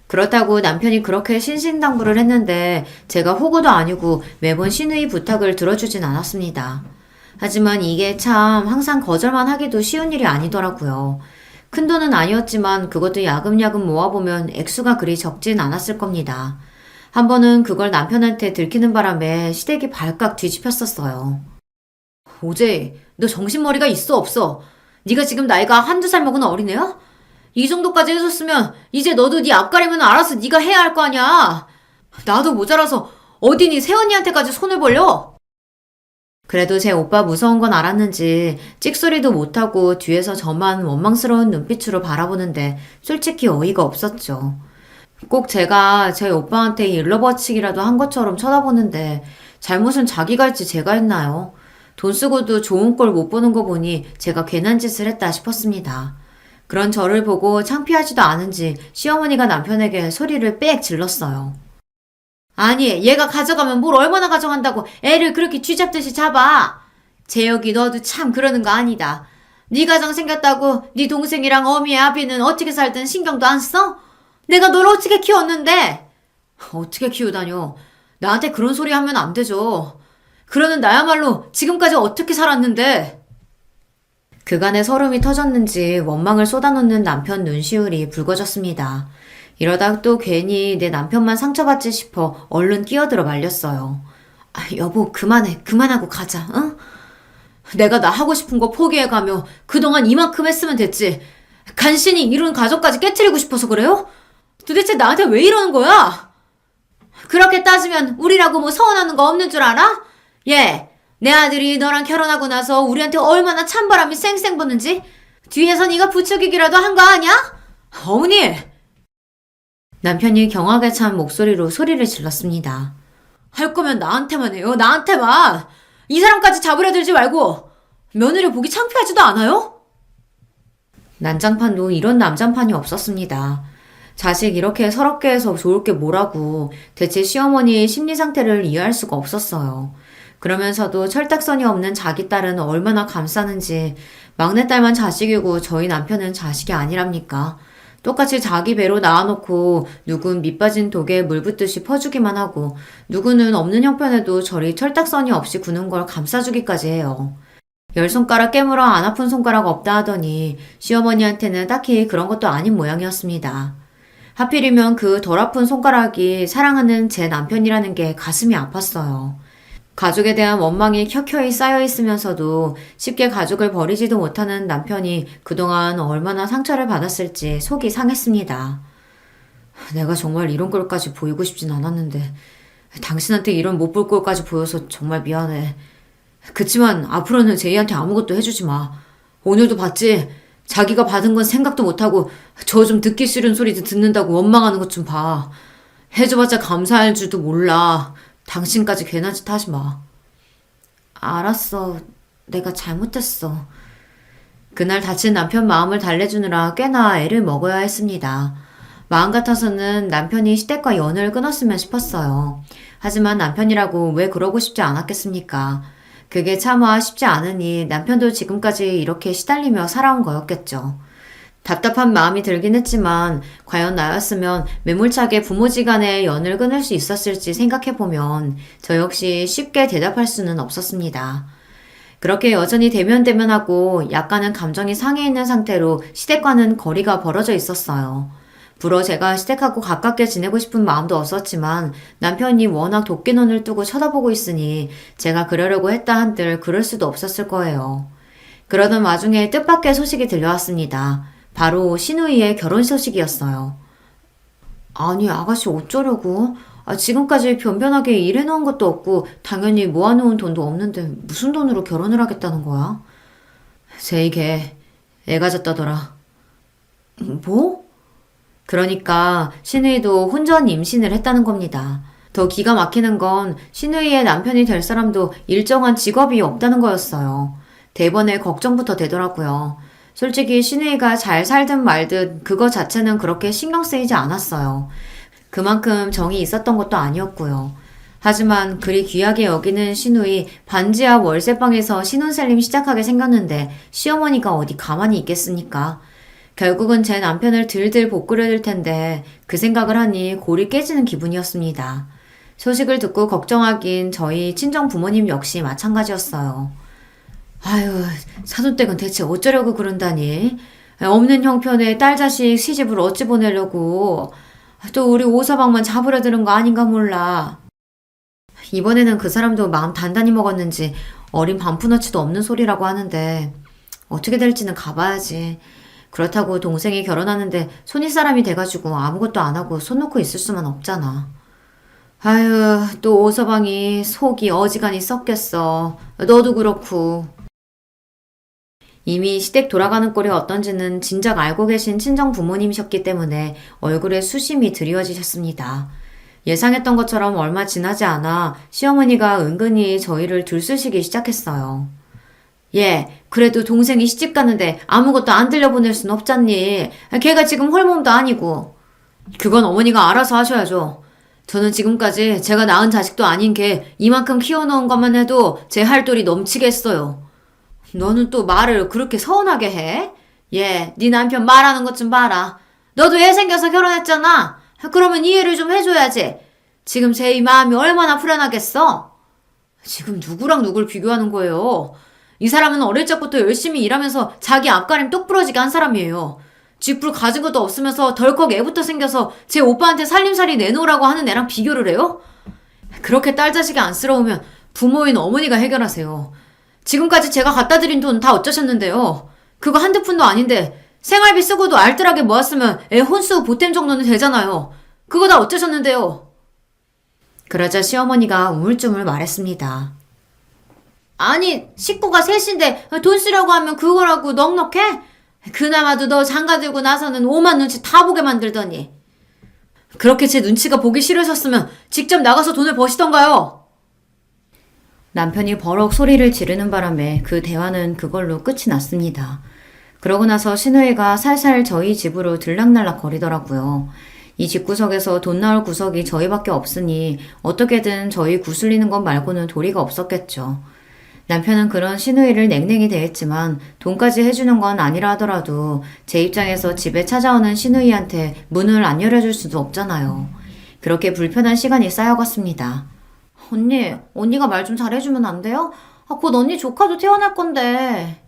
Speaker 1: 그렇다고 남편이 그렇게 신신당부를 했는데 제가 호구도 아니고 매번 시누이 부탁을 들어주진 않았습니다. 하지만 이게 참 항상 거절만 하기도 쉬운 일이 아니더라고요. 큰 돈은 아니었지만 그것도 야금야금 모아보면 액수가 그리 적진 않았을 겁니다. 한 번은 그걸 남편한테 들키는 바람에 시댁이 발칵 뒤집혔었어요. 오제, 너 정신머리가 있어 없어? 네가 지금 나이가 한두 살 먹은 어린애야? 이 정도까지 해줬으면 이제 너도 네 앞가림은 알아서 네가 해야 할 거 아니야. 나도 모자라서 어디 네 새언니한테까지 손을 벌려? 그래도 제 오빠 무서운 건 알았는지 찍소리도 못하고 뒤에서 저만 원망스러운 눈빛으로 바라보는데 솔직히 어이가 없었죠. 꼭 제가 제 오빠한테 일러바치기라도 한 것처럼 쳐다보는데 잘못은 자기가 했지 제가 했나요? 돈 쓰고도 좋은 꼴 못 보는 거 보니 제가 괜한 짓을 했다 싶었습니다. 그런 저를 보고 창피하지도 않은지 시어머니가 남편에게 소리를 빽 질렀어요. 아니, 얘가 가져가면 뭘 얼마나 가져간다고 애를 그렇게 쥐잡듯이 잡아. 재혁이 너도 참 그러는 거 아니다. 네 가정 생겼다고 네 동생이랑 어미의 아비는 어떻게 살든 신경도 안 써? 내가 널 어떻게 키웠는데? 어떻게 키우다뇨. 나한테 그런 소리 하면 안 되죠. 그러는 나야말로 지금까지 어떻게 살았는데. 그간의 서름이 터졌는지 원망을 쏟아놓는 남편 눈시울이 붉어졌습니다. 이러다 또 괜히 내 남편만 상처받지 싶어 얼른 끼어들어 말렸어요. 여보, 그만해. 그만하고 가자, 응? 내가 나 하고 싶은 거 포기해가며 그동안 이만큼 했으면 됐지. 간신히 이룬 가족까지 깨트리고 싶어서 그래요? 도대체 나한테 왜 이러는 거야? 그렇게 따지면 우리라고 뭐 서운하는 거 없는 줄 알아? 예, 내 아들이 너랑 결혼하고 나서 우리한테 얼마나 찬바람이 쌩쌩 부는지 뒤에서 네가 부추기기라도 한 거 아냐? 어머니! 남편이 경악에 찬 목소리로 소리를 질렀습니다. 할 거면 나한테만 해요. 나한테만. 이 사람까지 잡으려 들지 말고. 며느리 보기 창피하지도 않아요? 난장판도 이런 남장판이 없었습니다. 자식 이렇게 서럽게 해서 좋을 게 뭐라고 대체 시어머니의 심리 상태를 이해할 수가 없었어요. 그러면서도 철딱선이 없는 자기 딸은 얼마나 감싸는지 막내딸만 자식이고 저희 남편은 자식이 아니랍니까? 똑같이 자기 배로 낳아놓고 누군 밑빠진 독에 물 붓듯이 퍼주기만 하고 누구는 없는 형편에도 저리 철딱선이 없이 구는 걸 감싸주기까지 해요. 10손가락 깨물어 안 아픈 손가락 없다 하더니 시어머니한테는 딱히 그런 것도 아닌 모양이었습니다. 하필이면 그 덜 아픈 손가락이 사랑하는 제 남편이라는 게 가슴이 아팠어요. 가족에 대한 원망이 켜켜이 쌓여 있으면서도 쉽게 가족을 버리지도 못하는 남편이 그동안 얼마나 상처를 받았을지 속이 상했습니다. 내가 정말 이런 꼴까지 보이고 싶진 않았는데 당신한테 이런 못 볼 꼴까지 보여서 정말 미안해. 그치만 앞으로는 제이한테 아무것도 해주지 마. 오늘도 봤지? 자기가 받은 건 생각도 못하고 저 좀 듣기 싫은 소리도 듣는다고 원망하는 것 좀 봐. 해줘봤자 감사할 줄도 몰라. 당신까지 괜한 짓 하지 마. 알았어. 내가 잘못했어. 그날 다친 남편 마음을 달래주느라 꽤나 애를 먹어야 했습니다. 마음 같아서는 남편이 시댁과 연을 끊었으면 싶었어요. 하지만 남편이라고 왜 그러고 싶지 않았겠습니까? 그게 차마 쉽지 않으니 남편도 지금까지 이렇게 시달리며 살아온 거였겠죠. 답답한 마음이 들긴 했지만 과연 나였으면 매몰차게 부모지간의 연을 끊을 수 있었을지 생각해보면 저 역시 쉽게 대답할 수는 없었습니다. 그렇게 여전히 대면대면하고 약간은 감정이 상해 있는 상태로 시댁과는 거리가 벌어져 있었어요. 불어 제가 시댁하고 가깝게 지내고 싶은 마음도 없었지만 남편이 워낙 도끼 눈을 뜨고 쳐다보고 있으니 제가 그러려고 했다 한들 그럴 수도 없었을 거예요. 그러던 와중에 뜻밖의 소식이 들려왔습니다. 바로 신우이의 결혼 소식이었어요. 아니 아가씨 어쩌려고? 지금까지 변변하게 일해놓은 것도 없고 당연히 모아놓은 돈도 없는데 무슨 돈으로 결혼을 하겠다는 거야? 제이 걔 애 가졌다더라. 뭐? 그러니까 신우이도 혼전 임신을 했다는 겁니다. 더 기가 막히는 건 신우이의 남편이 될 사람도 일정한 직업이 없다는 거였어요. 대번에 걱정부터 되더라고요. 솔직히 신우이가 잘 살든 말든 그거 자체는 그렇게 신경 쓰이지 않았어요. 그만큼 정이 있었던 것도 아니었고요. 하지만 그리 귀하게 여기는 신우이 반지 앞 월세방에서 신혼살림 시작하게 생겼는데 시어머니가 어디 가만히 있겠습니까? 결국은 제 남편을 들들 볶으려 들 텐데 그 생각을 하니 골이 깨지는 기분이었습니다. 소식을 듣고 걱정하긴 저희 친정 부모님 역시 마찬가지였어요. 아유, 사돈댁은 대체 어쩌려고 그런다니? 없는 형편에 딸 자식 시집을 어찌 보내려고? 또 우리 오서방만 잡으려 드는 거 아닌가 몰라. 이번에는 그 사람도 마음 단단히 먹었는지 어린 반푼어치도 없는 소리라고 하는데 어떻게 될지는 가봐야지. 그렇다고 동생이 결혼하는데 손윗사람이 돼가지고 아무것도 안 하고 손 놓고 있을 수만 없잖아. 아유, 또 오서방이 속이 어지간히 썩겠어. 너도 그렇고. 이미 시댁 돌아가는 꼴이 어떤지는 진작 알고 계신 친정 부모님이셨기 때문에 얼굴에 수심이 드리워지셨습니다. 예상했던 것처럼 얼마 지나지 않아 시어머니가 은근히 저희를 들쑤시기 시작했어요. 예, 그래도 동생이 시집 가는데 아무것도 안 들려보낼 순 없잖니. 걔가 지금 홀몸도 아니고. 그건 어머니가 알아서 하셔야죠. 저는 지금까지 제가 낳은 자식도 아닌 걔 이만큼 키워놓은 것만 해도 제 할 돌이 넘치겠어요. 너는 또 말을 그렇게 서운하게 해? 예, 네 남편 말하는 것 좀 봐라. 너도 애 생겨서 결혼했잖아. 그러면 이해를 좀 해줘야지. 지금 제 이 마음이 얼마나 불안하겠어? 지금 누구랑 누굴 비교하는 거예요? 이 사람은 어릴 적부터 열심히 일하면서 자기 앞가림 똑부러지게 한 사람이에요. 쥐뿔 가진 것도 없으면서 덜컥 애부터 생겨서 제 오빠한테 살림살이 내놓으라고 하는 애랑 비교를 해요? 그렇게 딸 자식이 안쓰러우면 부모인 어머니가 해결하세요. 지금까지 제가 갖다 드린 돈 다 어쩌셨는데요? 그거 한두 푼도 아닌데 생활비 쓰고도 알뜰하게 모았으면 애 혼수 보탬 정도는 되잖아요. 그거 다 어쩌셨는데요? 그러자 시어머니가 우물쭈물 말했습니다. 아니, 식구가 셋인데 돈 쓰려고 하면 그거라고 넉넉해? 그나마도 너 장가 들고 나서는 오만 눈치 다 보게 만들더니. 그렇게 제 눈치가 보기 싫으셨으면 직접 나가서 돈을 버시던가요? 남편이 버럭 소리를 지르는 바람에 그 대화는 그걸로 끝이 났습니다. 그러고 나서 신우이가 살살 저희 집으로 들락날락 거리더라고요. 이 집구석에서 돈 나올 구석이 저희밖에 없으니 어떻게든 저희 구슬리는 것 말고는 도리가 없었겠죠. 남편은 그런 신우이를 냉랭히 대했지만 돈까지 해주는 건 아니라 하더라도 제 입장에서 집에 찾아오는 신우이한테 문을 안 열어줄 수도 없잖아요. 그렇게 불편한 시간이 쌓여갔습니다. 언니가 말 좀 잘해주면 안 돼요? 곧 언니 조카도 태어날 건데.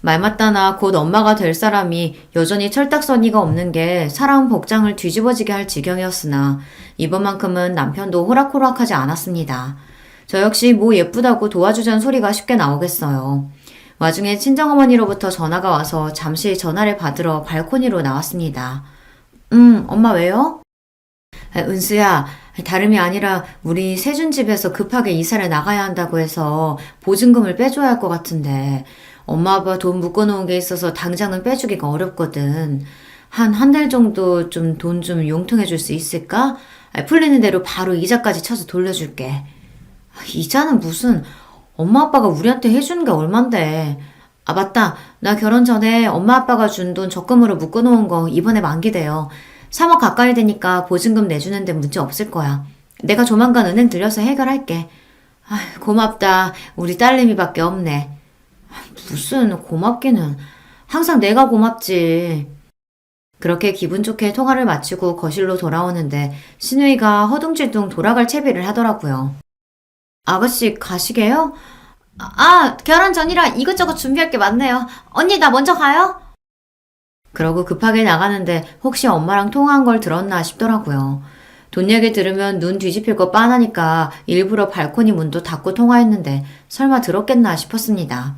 Speaker 1: 말 맞다나 곧 엄마가 될 사람이 여전히 철딱서니가 없는 게 사람 복장을 뒤집어지게 할 지경이었으나 이번만큼은 남편도 호락호락하지 않았습니다. 저 역시 뭐 예쁘다고 도와주자는 소리가 쉽게 나오겠어요. 와중에 친정어머니로부터 전화가 와서 잠시 전화를 받으러 발코니로 나왔습니다. 엄마 왜요? 은수야, 다름이 아니라 우리 세준집에서 급하게 이사를 나가야 한다고 해서 보증금을 빼줘야 할 것 같은데 엄마 아빠 돈 묶어놓은 게 있어서 당장은 빼주기가 어렵거든. 한 달 정도 좀 돈 좀 용통해 줄 수 있을까? 풀리는 대로 바로 이자까지 쳐서 돌려줄게. 이자는 무슨, 엄마 아빠가 우리한테 해주는 게 얼만데. 아 맞다, 나 결혼 전에 엄마 아빠가 준 돈 적금으로 묶어놓은 거 이번에 만기돼요. 3억 가까이 되니까 보증금 내주는데 문제 없을 거야. 내가 조만간 은행 들려서 해결할게. 고맙다. 우리 딸내미밖에 없네. 무슨 고맙기는. 항상 내가 고맙지. 그렇게 기분 좋게 통화를 마치고 거실로 돌아오는데 신우이가 허둥질둥 돌아갈 채비를 하더라고요. 아가씨 가시게요? 결혼 전이라 이것저것 준비할 게 많네요. 언니 나 먼저 가요? 그러고 급하게 나가는데 혹시 엄마랑 통화한 걸 들었나 싶더라고요. 돈 얘기 들으면 눈 뒤집힐 거 뻔하니까 일부러 발코니 문도 닫고 통화했는데 설마 들었겠나 싶었습니다.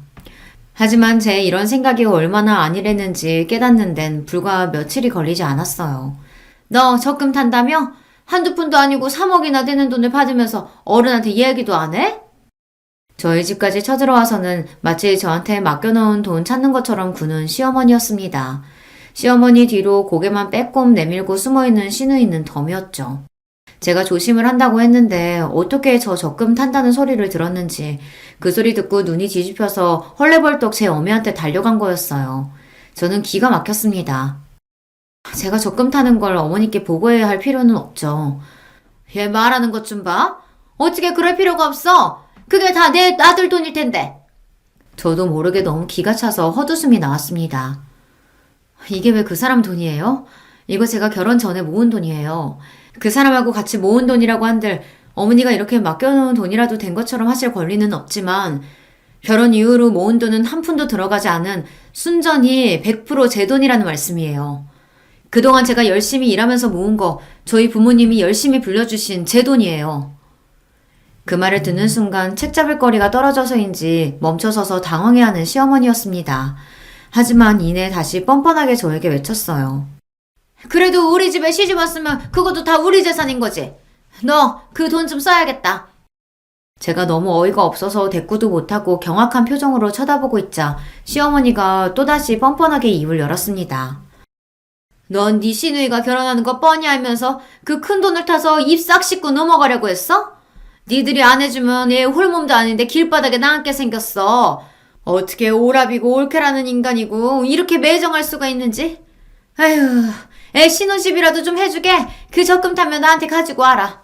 Speaker 1: 하지만 제 이런 생각이 얼마나 아니랬는지 깨닫는 데는 불과 며칠이 걸리지 않았어요. 너 적금 탄다며? 한두 푼도 아니고 3억이나 되는 돈을 받으면서 어른한테 이야기도 안 해? 저희 집까지 쳐들어와서는 마치 저한테 맡겨놓은 돈 찾는 것처럼 구는 시어머니였습니다. 시어머니 뒤로 고개만 빼꼼 내밀고 숨어있는 신우이는 덤이었죠. 제가 조심을 한다고 했는데 어떻게 저 적금 탄다는 소리를 들었는지 그 소리 듣고 눈이 뒤집혀서 헐레벌떡 제 어미한테 달려간 거였어요. 저는 기가 막혔습니다. 제가 적금 타는 걸 어머니께 보고해야 할 필요는 없죠. 얘 말하는 것 좀 봐. 어떻게 그럴 필요가 없어. 그게 다 내 아들 돈일 텐데. 저도 모르게 너무 기가 차서 헛웃음이 나왔습니다. 이게 왜 그 사람 돈이에요? 이거 제가 결혼 전에 모은 돈이에요. 그 사람하고 같이 모은 돈이라고 한들 어머니가 이렇게 맡겨놓은 돈이라도 된 것처럼 하실 권리는 없지만 결혼 이후로 모은 돈은 한 푼도 들어가지 않은 순전히 100% 제 돈이라는 말씀이에요. 그동안 제가 열심히 일하면서 모은 거 저희 부모님이 열심히 불려주신 제 돈이에요. 그 말을 듣는 순간 책 잡을 거리가 떨어져서인지 멈춰서서 당황해하는 시어머니였습니다. 하지만 이내 다시 뻔뻔하게 저에게 외쳤어요. 그래도 우리 집에 시집 왔으면 그것도 다 우리 재산인 거지. 너 그 돈 좀 써야겠다. 제가 너무 어이가 없어서 대꾸도 못하고 경악한 표정으로 쳐다보고 있자 시어머니가 또다시 뻔뻔하게 입을 열었습니다. 넌 네 시누이가 결혼하는 거 뻔히 알면서 그 큰 돈을 타서 입 싹 씻고 넘어가려고 했어? 니들이 안 해주면 얘 홀몸도 아닌데 길바닥에 나앉게 생겼어. 어떻게 오랍이고 올케라는 인간이고 이렇게 매정할 수가 있는지. 아휴, 애 신혼집이라도 좀 해주게. 그 적금 타면 나한테 가지고 와라.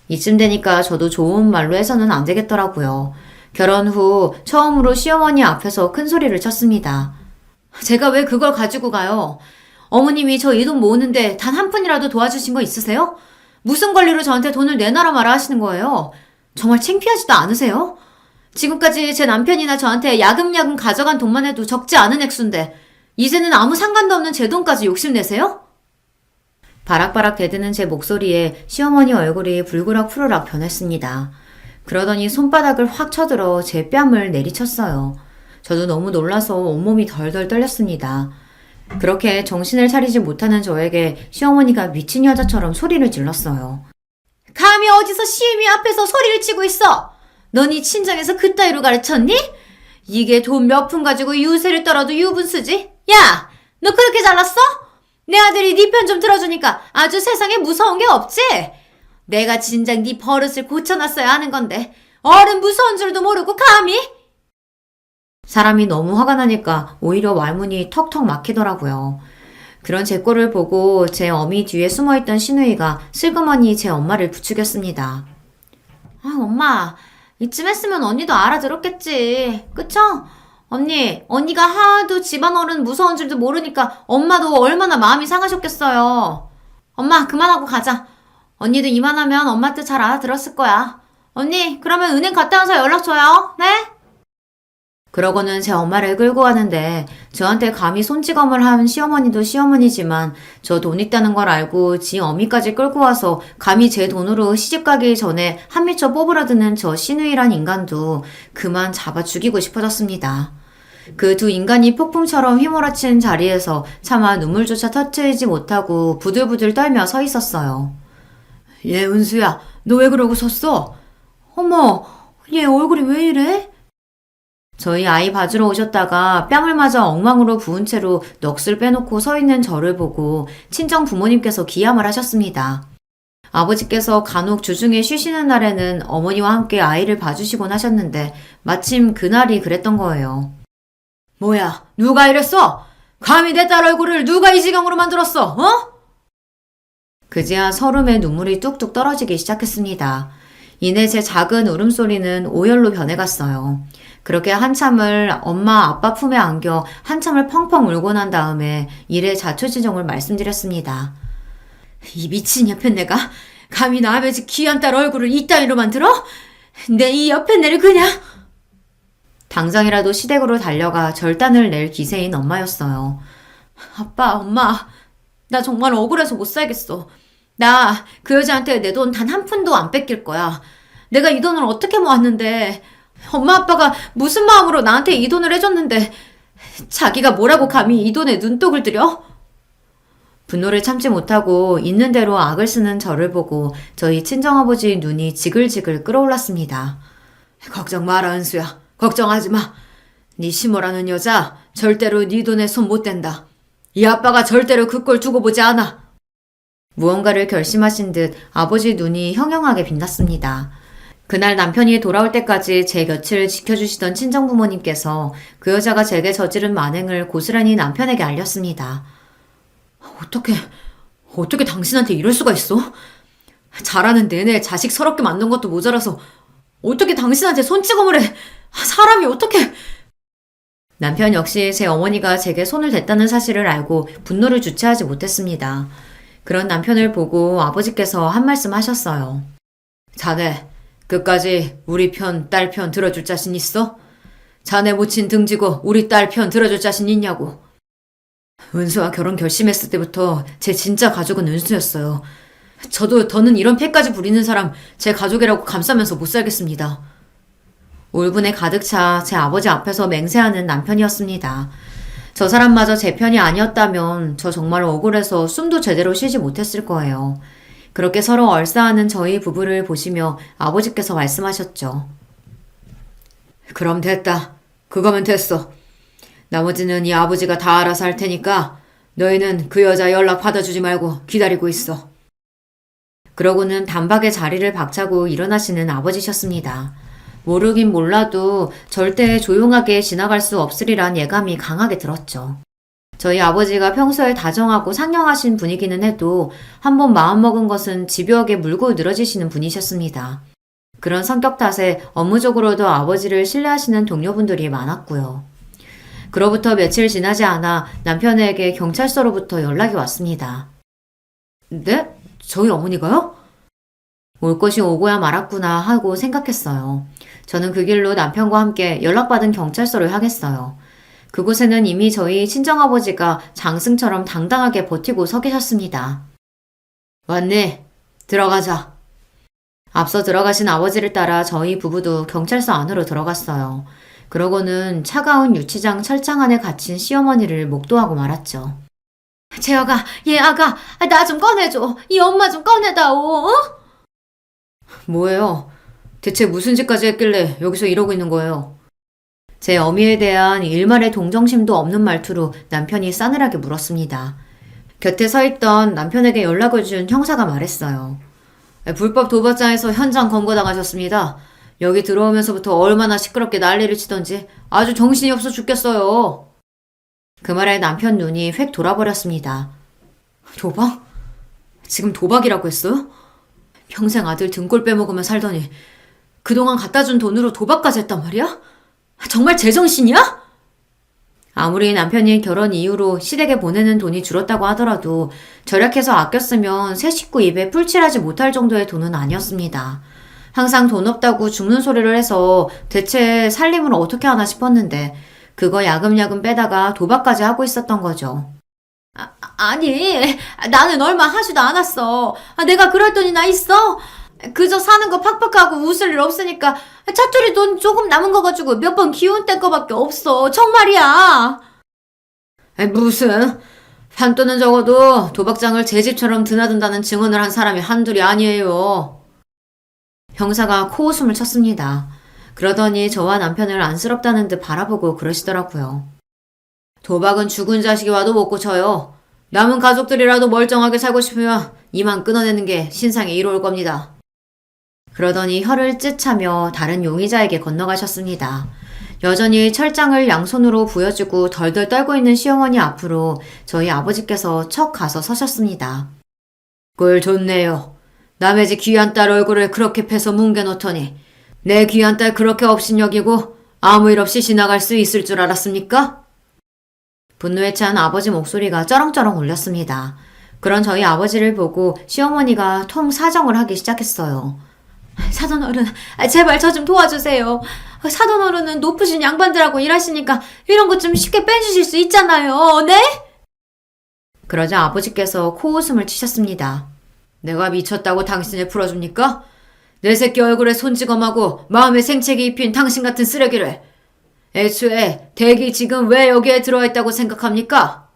Speaker 1: 이쯤 되니까 저도 좋은 말로 해서는 안 되겠더라고요. 결혼 후 처음으로 시어머니 앞에서 큰 소리를 쳤습니다. 제가 왜 그걸 가지고 가요? 어머님이 저 이 돈 모으는데 단 한 푼이라도 도와주신 거 있으세요? 무슨 권리로 저한테 돈을 내놔라 마라 하시는 거예요? 정말 창피하지도 않으세요? 지금까지 제 남편이나 저한테 야금야금 가져간 돈만 해도 적지 않은 액수인데 이제는 아무 상관도 없는 제 돈까지 욕심내세요? 바락바락 대드는 제 목소리에 시어머니 얼굴이 불그락 푸르락 변했습니다. 그러더니 손바닥을 확 쳐들어 제 뺨을 내리쳤어요. 저도 너무 놀라서 온몸이 덜덜 떨렸습니다. 그렇게 정신을 차리지 못하는 저에게 시어머니가 미친 여자처럼 소리를 질렀어요. 감히 어디서 시애미 앞에서 소리를 치고 있어? 너니 친정에서 그따위로 가르쳤니? 이게 돈 몇 푼 가지고 유세를 떨어도 유분수지? 야! 너 그렇게 잘났어? 내 아들이 네 편 좀 들어주니까 아주 세상에 무서운 게 없지? 내가 진작 네 버릇을 고쳐놨어야 하는 건데 어른 무서운 줄도 모르고 감히? 사람이 너무 화가 나니까 오히려 말문이 턱턱 막히더라고요. 그런 제 꼴을 보고 제 어미 뒤에 숨어있던 시누이가 슬그머니 제 엄마를 부추겼습니다. 아, 엄마, 이쯤 했으면 언니도 알아들었겠지. 그쵸? 언니가 하도 집안 어른 무서운 줄도 모르니까 엄마도 얼마나 마음이 상하셨겠어요. 엄마, 그만하고 가자. 언니도 이만하면 엄마 뜻 잘 알아들었을 거야. 언니, 그러면 은행 갔다 와서 연락 줘요. 네? 그러고는 제 엄마를 끌고 가는데 저한테 감히 손찌검을 한 시어머니도 시어머니지만 저 돈 있다는 걸 알고 지 어미까지 끌고 와서 감히 제 돈으로 시집 가기 전에 한 미쳐 뽑으려드는 저 시누이란 인간도 그만 잡아 죽이고 싶어졌습니다. 그 두 인간이 폭풍처럼 휘몰아친 자리에서 차마 눈물조차 터트리지 못하고 부들부들 떨며 서 있었어요. 얘 은수야, 너 왜 그러고 섰어? 어머, 얘 얼굴이 왜 이래? 저희 아이 봐주러 오셨다가 뺨을 맞아 엉망으로 부은 채로 넋을 빼놓고 서 있는 저를 보고 친정 부모님께서 기함을 하셨습니다. 아버지께서 간혹 주중에 쉬시는 날에는 어머니와 함께 아이를 봐주시곤 하셨는데 마침 그날이 그랬던 거예요. 뭐야, 누가 이랬어? 감히 내 딸 얼굴을 누가 이 지경으로 만들었어, 어? 그제야 서름에 눈물이 뚝뚝 떨어지기 시작했습니다. 이내 제 작은 울음소리는 오열로 변해갔어요. 그렇게 한참을 엄마 아빠 품에 안겨 한참을 펑펑 울고 난 다음에 일의 자초지종을 말씀드렸습니다. 이 미친 옆에 내가 감히 나 아버지 귀한 딸 얼굴을 이따위로 만들어? 내 이 옆에 내를 그냥... 당장이라도 시댁으로 달려가 절단을 낼 기세인 엄마였어요. 아빠, 엄마, 나 정말 억울해서 못 살겠어. 나 그 여자한테 내 돈 단 한 푼도 안 뺏길 거야. 내가 이 돈을 어떻게 모았는데... 엄마 아빠가 무슨 마음으로 나한테 이 돈을 해줬는데 자기가 뭐라고 감히 이 돈에 눈독을 들여? 분노를 참지 못하고 있는 대로 악을 쓰는 저를 보고 저희 친정아버지 눈이 지글지글 끓어올랐습니다. 걱정 마라 은수야. 걱정하지 마. 네 시모라는 여자 절대로 네 돈에 손 못 댄다. 이 아빠가 절대로 그 꼴 두고 보지 않아. 무언가를 결심하신 듯 아버지 눈이 형형하게 빛났습니다. 그날 남편이 돌아올 때까지 제 곁을 지켜주시던 친정부모님께서 그 여자가 제게 저지른 만행을 고스란히 남편에게 알렸습니다. 어떻게 당신한테 이럴 수가 있어? 자라는 내내 자식 서럽게 만든 것도 모자라서 어떻게 당신한테 손찌검을 해? 사람이 어떻게... 남편 역시 제 어머니가 제게 손을 댔다는 사실을 알고 분노를 주체하지 못했습니다. 그런 남편을 보고 아버지께서 한 말씀 하셨어요. 자네, 끝까지 우리 편, 딸 편 들어줄 자신 있어? 자네 모친 등지고 우리 딸 편 들어줄 자신 있냐고. 은수와 결혼 결심했을 때부터 제 진짜 가족은 은수였어요. 저도 더는 이런 패까지 부리는 사람 제 가족이라고 감싸면서 못 살겠습니다. 울분에 가득 차 제 아버지 앞에서 맹세하는 남편이었습니다. 저 사람마저 제 편이 아니었다면 저 정말 억울해서 숨도 제대로 쉬지 못했을 거예요. 그렇게 서로 얼싸하는 저희 부부를 보시며 아버지께서 말씀하셨죠. 그럼 됐다. 그거면 됐어. 나머지는 이 아버지가 다 알아서 할 테니까 너희는 그 여자 연락 받아주지 말고 기다리고 있어. 그러고는 단박에 자리를 박차고 일어나시는 아버지셨습니다. 모르긴 몰라도 절대 조용하게 지나갈 수 없으리란 예감이 강하게 들었죠. 저희 아버지가 평소에 다정하고 상냥하신 분이기는 해도 한번 마음먹은 것은 집요하게 물고 늘어지시는 분이셨습니다. 그런 성격 탓에 업무적으로도 아버지를 신뢰하시는 동료분들이 많았고요. 그로부터 며칠 지나지 않아 남편에게 경찰서로부터 연락이 왔습니다. 네? 저희 어머니가요? 올 것이 오고야 말았구나 하고 생각했어요. 저는 그 길로 남편과 함께 연락받은 경찰서를 향했어요. 그곳에는 이미 저희 친정아버지가 장승처럼 당당하게 버티고 서 계셨습니다. 왔니? 들어가자. 앞서 들어가신 아버지를 따라 저희 부부도 경찰서 안으로 들어갔어요. 그러고는 차가운 유치장 철장 안에 갇힌 시어머니를 목도하고 말았죠. 재혁아, 얘 아가, 나 좀 꺼내줘. 이 엄마 좀 꺼내다오. 어? 뭐예요? 대체 무슨 짓까지 했길래 여기서 이러고 있는 거예요? 제 어미에 대한 일말의 동정심도 없는 말투로 남편이 싸늘하게 물었습니다. 곁에 서 있던 남편에게 연락을 준 형사가 말했어요. 불법 도박장에서 현장 검거당하셨습니다. 여기 들어오면서부터 얼마나 시끄럽게 난리를 치던지 아주 정신이 없어 죽겠어요. 그 말에 남편 눈이 획 돌아버렸습니다. 도박? 지금 도박이라고 했어요? 평생 아들 등골 빼먹으며 살더니 그동안 갖다 준 돈으로 도박까지 했단 말이야? 정말 제정신이야? 아무리 남편이 결혼 이후로 시댁에 보내는 돈이 줄었다고 하더라도 절약해서 아껴 쓰면 새 식구 입에 풀칠하지 못할 정도의 돈은 아니었습니다. 항상 돈 없다고 죽는 소리를 해서 대체 살림을 어떻게 하나 싶었는데 그거 야금야금 빼다가 도박까지 하고 있었던 거죠. 아니, 나는 얼마 하지도 않았어. 내가 그럴 돈이 나 있어? 그저 사는 거 팍팍하고 웃을 일 없으니까 차투리 돈 조금 남은 거 가지고 몇 번 기운 뗀 거밖에 없어. 정말이야. 무슨 판돈은 적어도 도박장을 제 집처럼 드나든다는 증언을 한 사람이 한둘이 아니에요. 형사가 코웃음을 쳤습니다. 그러더니 저와 남편을 안쓰럽다는 듯 바라보고 그러시더라고요. 도박은 죽은 자식이 와도 못 고쳐요. 남은 가족들이라도 멀쩡하게 살고 싶으면 이만 끊어내는 게 신상에 이로울 겁니다. 그러더니 혀를 찢차며 다른 용의자에게 건너가셨습니다. 여전히 철장을 양손으로 부여주고 덜덜 떨고 있는 시어머니 앞으로 저희 아버지께서 척 가서 서셨습니다. 꼴 좋네요. 남의 집 귀한 딸 얼굴을 그렇게 패서 뭉개놓더니 내 귀한 딸 그렇게 업신여기고 아무 일 없이 지나갈 수 있을 줄 알았습니까? 분노에 찬 아버지 목소리가 쩌렁쩌렁 울렸습니다. 그런 저희 아버지를 보고 시어머니가 통 사정을 하기 시작했어요. 사돈어른, 제발 저 좀 도와주세요. 사돈어른은 높으신 양반들하고 일하시니까 이런 것 좀 쉽게 빼주실 수 있잖아요. 네? 그러자 아버지께서 코웃음을 치셨습니다. 내가 미쳤다고 당신을 풀어줍니까? 내 새끼 얼굴에 손찌검하고 마음에 생채기 입힌 당신 같은 쓰레기를. 애초에 댁이 지금 왜 여기에 들어있다고 생각합니까?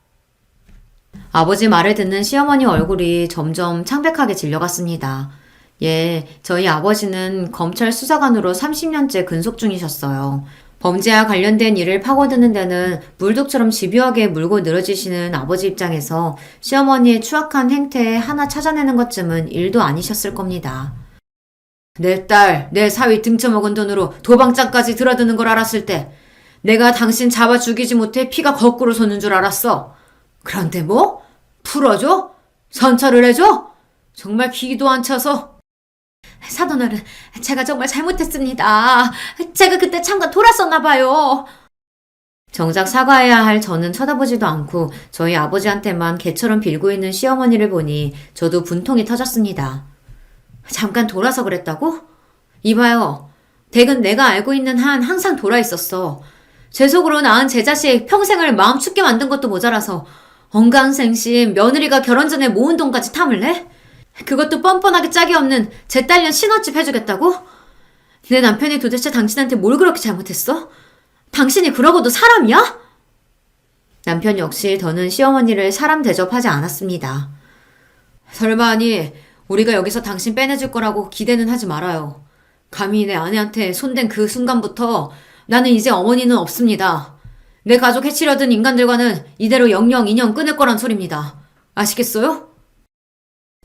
Speaker 1: 아버지 말을 듣는 시어머니 얼굴이 점점 창백하게 질려갔습니다. 예, 저희 아버지는 검찰 수사관으로 30년째 근속 중이셨어요. 범죄와 관련된 일을 파고드는 데는 물독처럼 집요하게 물고 늘어지시는 아버지 입장에서 시어머니의 추악한 행태에 하나 찾아내는 것쯤은 일도 아니셨을 겁니다. 내 딸, 내 사위 등쳐먹은 돈으로 도방장까지 들어드는 걸 알았을 때 내가 당신 잡아 죽이지 못해 피가 거꾸로 솟는 줄 알았어. 그런데 뭐? 풀어줘? 선처를 해줘? 정말 기도 안 차서. 사돈어른, 제가 정말 잘못했습니다. 제가 그때 잠깐 돌았었나 봐요. 정작 사과해야 할 저는 쳐다보지도 않고 저희 아버지한테만 개처럼 빌고 있는 시어머니를 보니 저도 분통이 터졌습니다. 잠깐 돌아서 그랬다고? 이봐요. 댁은 내가 알고 있는 한 항상 돌아 있었어. 제 속으로 낳은 제 자식 평생을 마음 춥게 만든 것도 모자라서 언강생심 며느리가 결혼 전에 모은 돈까지 탐을 내? 그것도 뻔뻔하게 짝이 없는 제 딸년 신혼집 해주겠다고? 내 남편이 도대체 당신한테 뭘 그렇게 잘못했어? 당신이 그러고도 사람이야? 남편 역시 더는 시어머니를 사람 대접하지 않았습니다. 설마하니 우리가 여기서 당신 빼내줄 거라고 기대는 하지 말아요. 감히 내 아내한테 손댄 그 순간부터 나는 이제 어머니는 없습니다. 내 가족 해치려던 인간들과는 이대로 영영 인연 끊을 거란 소리입니다. 아시겠어요?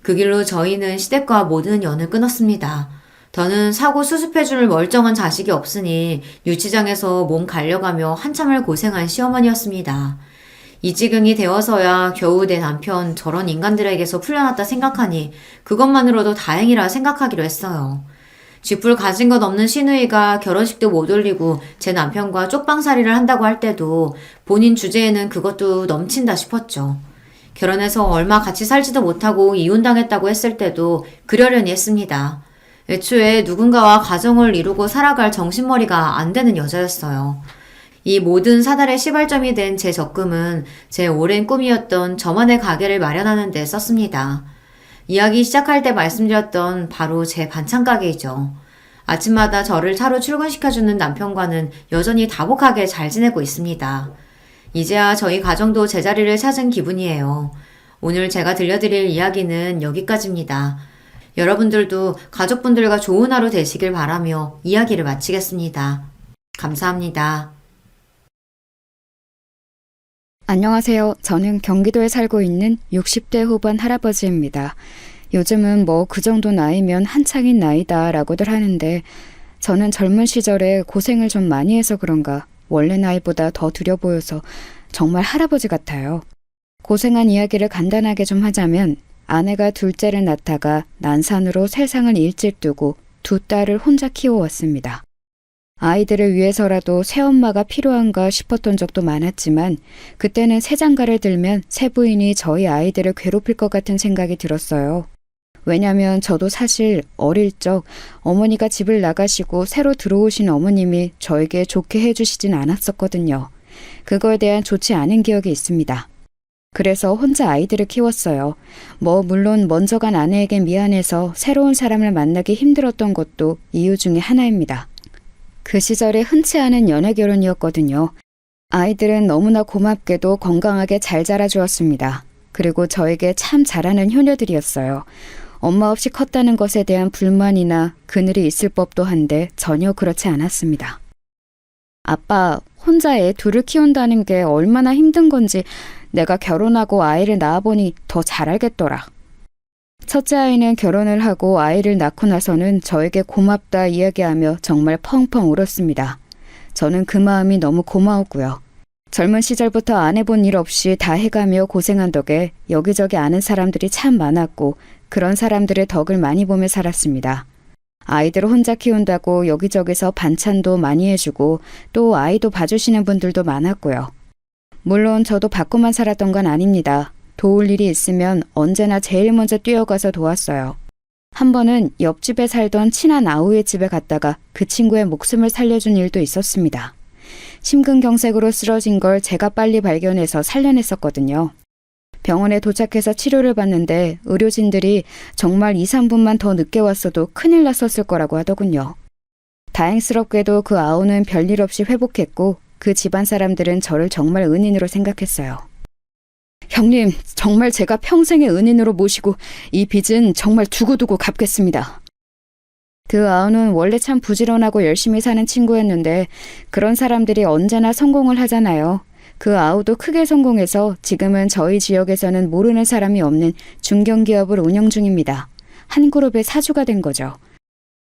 Speaker 1: 그 길로 저희는 시댁과 모든 연을 끊었습니다. 더는 사고 수습해줄 멀쩡한 자식이 없으니 유치장에서 몸 갈려가며 한참을 고생한 시어머니였습니다. 이 지경이 되어서야 겨우 내 남편 저런 인간들에게서 풀려났다 생각하니 그것만으로도 다행이라 생각하기로 했어요. 쥐뿔 가진 것 없는 시누이가 결혼식도 못 올리고 제 남편과 쪽방살이를 한다고 할 때도 본인 주제에는 그것도 넘친다 싶었죠. 결혼해서 얼마 같이 살지도 못하고 이혼당했다고 했을 때도 그러려니 했습니다. 애초에 누군가와 가정을 이루고 살아갈 정신머리가 안 되는 여자였어요. 이 모든 사달의 시발점이 된 제 적금은 제 오랜 꿈이었던 저만의 가게를 마련하는 데 썼습니다. 이야기 시작할 때 말씀드렸던 바로 제 반찬 가게이죠. 아침마다 저를 차로 출근시켜주는 남편과는 여전히 다복하게 잘 지내고 있습니다. 이제야 저희 가정도 제자리를 찾은 기분이에요. 오늘 제가 들려드릴 이야기는 여기까지입니다. 여러분들도 가족분들과 좋은 하루 되시길 바라며 이야기를 마치겠습니다. 감사합니다.
Speaker 2: 안녕하세요. 저는 경기도에 살고 있는 60대 후반 할아버지입니다. 요즘은 뭐 그 정도 나이면 한창인 나이다 라고들 하는데 저는 젊은 시절에 고생을 좀 많이 해서 그런가 원래 나이보다 더 들여 보여서 정말 할아버지 같아요. 고생한 이야기를 간단하게 좀 하자면 아내가 둘째를 낳다가 난산으로 세상을 일찍 두고 두 딸을 혼자 키워왔습니다. 아이들을 위해서라도 새엄마가 필요한가 싶었던 적도 많았지만 그때는 새장가를 들면 새부인이 저희 아이들을 괴롭힐 것 같은 생각이 들었어요. 왜냐면 저도 사실 어릴 적 어머니가 집을 나가시고 새로 들어오신 어머님이 저에게 좋게 해주시진 않았었거든요. 그거에 대한 좋지 않은 기억이 있습니다. 그래서 혼자 아이들을 키웠어요. 물론 먼저 간 아내에게 미안해서 새로운 사람을 만나기 힘들었던 것도 이유 중에 하나입니다. 그 시절에 흔치 않은 연애 결혼이었거든요. 아이들은 너무나 고맙게도 건강하게 잘 자라주었습니다. 그리고 저에게 참 잘하는 효녀들이었어요. 엄마 없이 컸다는 것에 대한 불만이나 그늘이 있을 법도 한데 전혀 그렇지 않았습니다. 아빠, 혼자 애 둘을 키운다는 게 얼마나 힘든 건지 내가 결혼하고 아이를 낳아보니 더 잘 알겠더라. 첫째 아이는 결혼을 하고 아이를 낳고 나서는 저에게 고맙다 이야기하며 정말 펑펑 울었습니다. 저는 그 마음이 너무 고마웠고요. 젊은 시절부터 안 해본 일 없이 다 해가며 고생한 덕에 여기저기 아는 사람들이 참 많았고 그런 사람들의 덕을 많이 보며 살았습니다. 아이들을 혼자 키운다고 여기저기서 반찬도 많이 해주고 또 아이도 봐주시는 분들도 많았고요. 물론 저도 받고만 살았던 건 아닙니다. 도울 일이 있으면 언제나 제일 먼저 뛰어가서 도왔어요. 한 번은 옆집에 살던 친한 아우의 집에 갔다가 그 친구의 목숨을 살려준 일도 있었습니다. 심근경색으로 쓰러진 걸 제가 빨리 발견해서 살려냈었거든요. 병원에 도착해서 치료를 받는데 의료진들이 정말 2, 3분만 더 늦게 왔어도 큰일 났었을 거라고 하더군요. 다행스럽게도 그 아우는 별일 없이 회복했고 그 집안 사람들은 저를 정말 은인으로 생각했어요. 형님, 정말 제가 평생의 은인으로 모시고 이 빚은 정말 두고두고 갚겠습니다. 그 아우는 원래 참 부지런하고 열심히 사는 친구였는데 그런 사람들이 언제나 성공을 하잖아요. 그 아우도 크게 성공해서 지금은 저희 지역에서는 모르는 사람이 없는 중견기업을 운영 중입니다. 한 그룹의 사주가 된 거죠.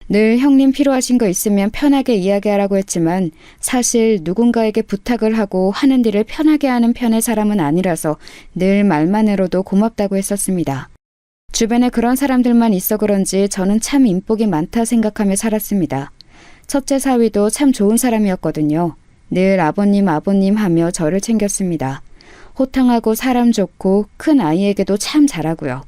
Speaker 2: 늘 형님 필요하신 거 있으면 편하게 이야기하라고 했지만 사실 누군가에게 부탁을 하고 하는 일을 편하게 하는 편의 사람은 아니라서 늘 말만으로도 고맙다고 했었습니다. 주변에 그런 사람들만 있어 그런지 저는 참 인복이 많다 생각하며 살았습니다. 첫째 사위도 참 좋은 사람이었거든요. 늘 아버님 하며 저를 챙겼습니다. 호탕하고 사람 좋고 큰 아이에게도 참 잘하고요.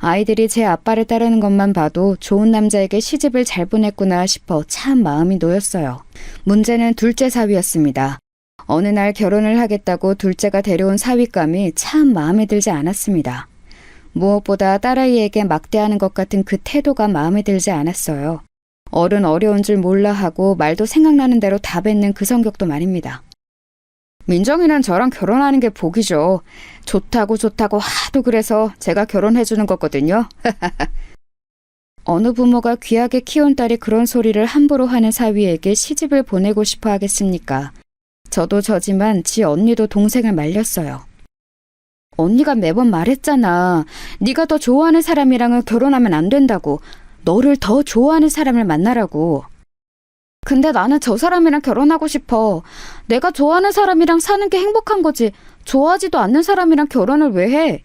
Speaker 2: 아이들이 제 아빠를 따르는 것만 봐도 좋은 남자에게 시집을 잘 보냈구나 싶어 참 마음이 놓였어요. 문제는 둘째 사위였습니다. 어느 날 결혼을 하겠다고 둘째가 데려온 사위감이 참 마음에 들지 않았습니다. 무엇보다 딸아이에게 막대하는 것 같은 그 태도가 마음에 들지 않았어요. 어른 어려운 줄 몰라 하고 말도 생각나는 대로 다 뱉는 그 성격도 말입니다. 민정이는 저랑 결혼하는 게 복이죠. 좋다고 하도 그래서 제가 결혼해주는 거거든요. 어느 부모가 귀하게 키운 딸이 그런 소리를 함부로 하는 사위에게 시집을 보내고 싶어 하겠습니까? 저도 저지만 지 언니도 동생을 말렸어요. 언니가 매번 말했잖아. 네가 더 좋아하는 사람이랑은 결혼하면 안 된다고. 너를 더 좋아하는 사람을 만나라고. 근데 나는 저 사람이랑 결혼하고 싶어. 내가 좋아하는 사람이랑 사는 게 행복한 거지. 좋아하지도 않는 사람이랑 결혼을 왜 해?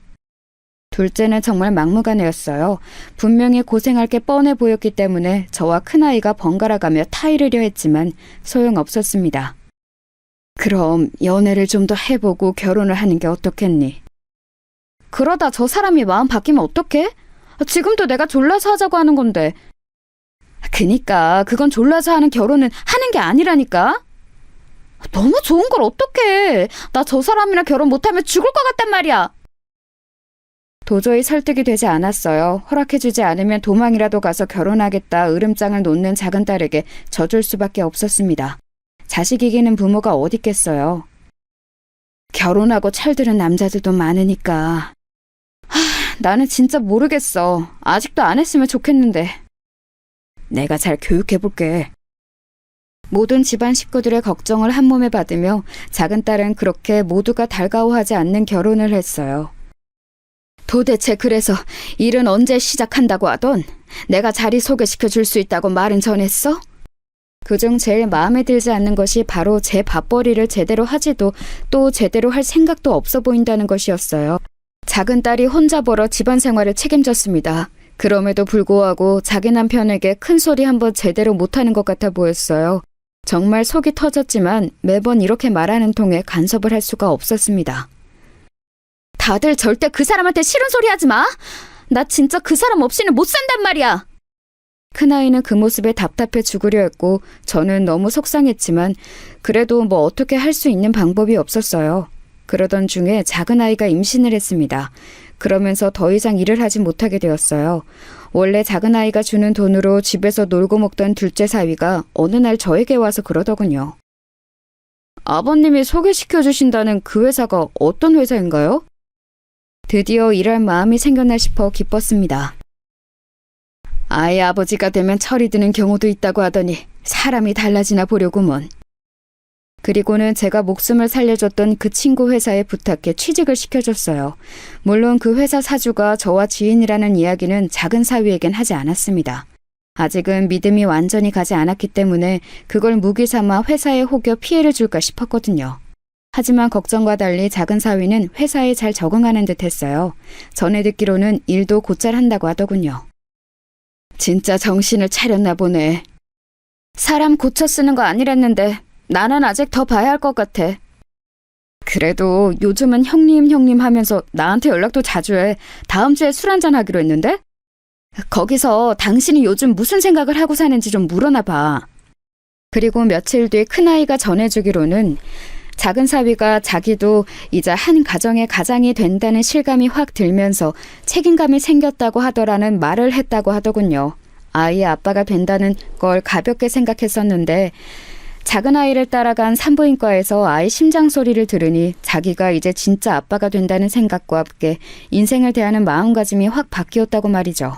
Speaker 2: 둘째는 정말 막무가내였어요. 분명히 고생할 게 뻔해 보였기 때문에 저와 큰아이가 번갈아가며 타이르려 했지만 소용없었습니다. 그럼 연애를 좀 더 해보고 결혼을 하는 게 어떻겠니? 그러다 저 사람이 마음 바뀌면 어떡해? 지금도 내가 졸라서 하자고 하는 건데. 그니까 그건 졸라서 하는 결혼은 하는 게 아니라니까. 너무 좋은 걸 어떡해. 나 저 사람이랑 결혼 못하면 죽을 것 같단 말이야. 도저히 설득이 되지 않았어요. 허락해주지 않으면 도망이라도 가서 결혼하겠다 으름장을 놓는 작은 딸에게 져줄 수밖에 없었습니다. 자식 이기는 부모가 어딨겠어요. 결혼하고 철드는 남자들도 많으니까. 나는 진짜 모르겠어. 아직도 안 했으면 좋겠는데. 내가 잘 교육해볼게. 모든 집안 식구들의 걱정을 한 몸에 받으며 작은 딸은 그렇게 모두가 달가워하지 않는 결혼을 했어요. 도대체 그래서 일은 언제 시작한다고 하던? 내가 자리 소개시켜 줄 수 있다고 말은 전했어? 그중 제일 마음에 들지 않는 것이 바로 제 밥벌이를 제대로 하지도 또 제대로 할 생각도 없어 보인다는 것이었어요. 작은 딸이 혼자 벌어 집안 생활을 책임졌습니다. 그럼에도 불구하고 자기 남편에게 큰 소리 한번 제대로 못하는 것 같아 보였어요. 정말 속이 터졌지만 매번 이렇게 말하는 통에 간섭을 할 수가 없었습니다. 다들 절대 그 사람한테 싫은 소리 하지 마. 나 진짜 그 사람 없이는 못 산단 말이야. 큰아이는 그 모습에 답답해 죽으려 했고 저는 너무 속상했지만 그래도 뭐 어떻게 할 수 있는 방법이 없었어요. 그러던 중에 작은 아이가 임신을 했습니다. 그러면서 더 이상 일을 하지 못하게 되었어요. 원래 작은 아이가 주는 돈으로 집에서 놀고 먹던 둘째 사위가 어느 날 저에게 와서 그러더군요. 아버님이 소개시켜 주신다는 그 회사가 어떤 회사인가요? 드디어 일할 마음이 생겼나 싶어 기뻤습니다. 아이 아버지가 되면 철이 드는 경우도 있다고 하더니 사람이 달라지나 보려구먼. 그리고는 제가 목숨을 살려줬던 그 친구 회사에 부탁해 취직을 시켜줬어요. 물론 그 회사 사주가 저와 지인이라는 이야기는 작은 사위에겐 하지 않았습니다. 아직은 믿음이 완전히 가지 않았기 때문에 그걸 무기 삼아 회사에 혹여 피해를 줄까 싶었거든요. 하지만 걱정과 달리 작은 사위는 회사에 잘 적응하는 듯 했어요. 전에 듣기로는 일도 곧잘 한다고 하더군요. 진짜 정신을 차렸나 보네. 사람 고쳐 쓰는 거 아니랬는데 나는 아직 더 봐야 할 것 같아. 그래도 요즘은 형님 하면서 나한테 연락도 자주 해. 다음 주에 술 한잔 하기로 했는데? 거기서 당신이 요즘 무슨 생각을 하고 사는지 좀 물어나 봐. 그리고 며칠 뒤 큰아이가 전해주기로는 작은 사위가 자기도 이제 한 가정의 가장이 된다는 실감이 확 들면서 책임감이 생겼다고 하더라는 말을 했다고 하더군요. 아이의 아빠가 된다는 걸 가볍게 생각했었는데 작은 아이를 따라간 산부인과에서 아이 심장 소리를 들으니 자기가 이제 진짜 아빠가 된다는 생각과 함께 인생을 대하는 마음가짐이 확 바뀌었다고 말이죠.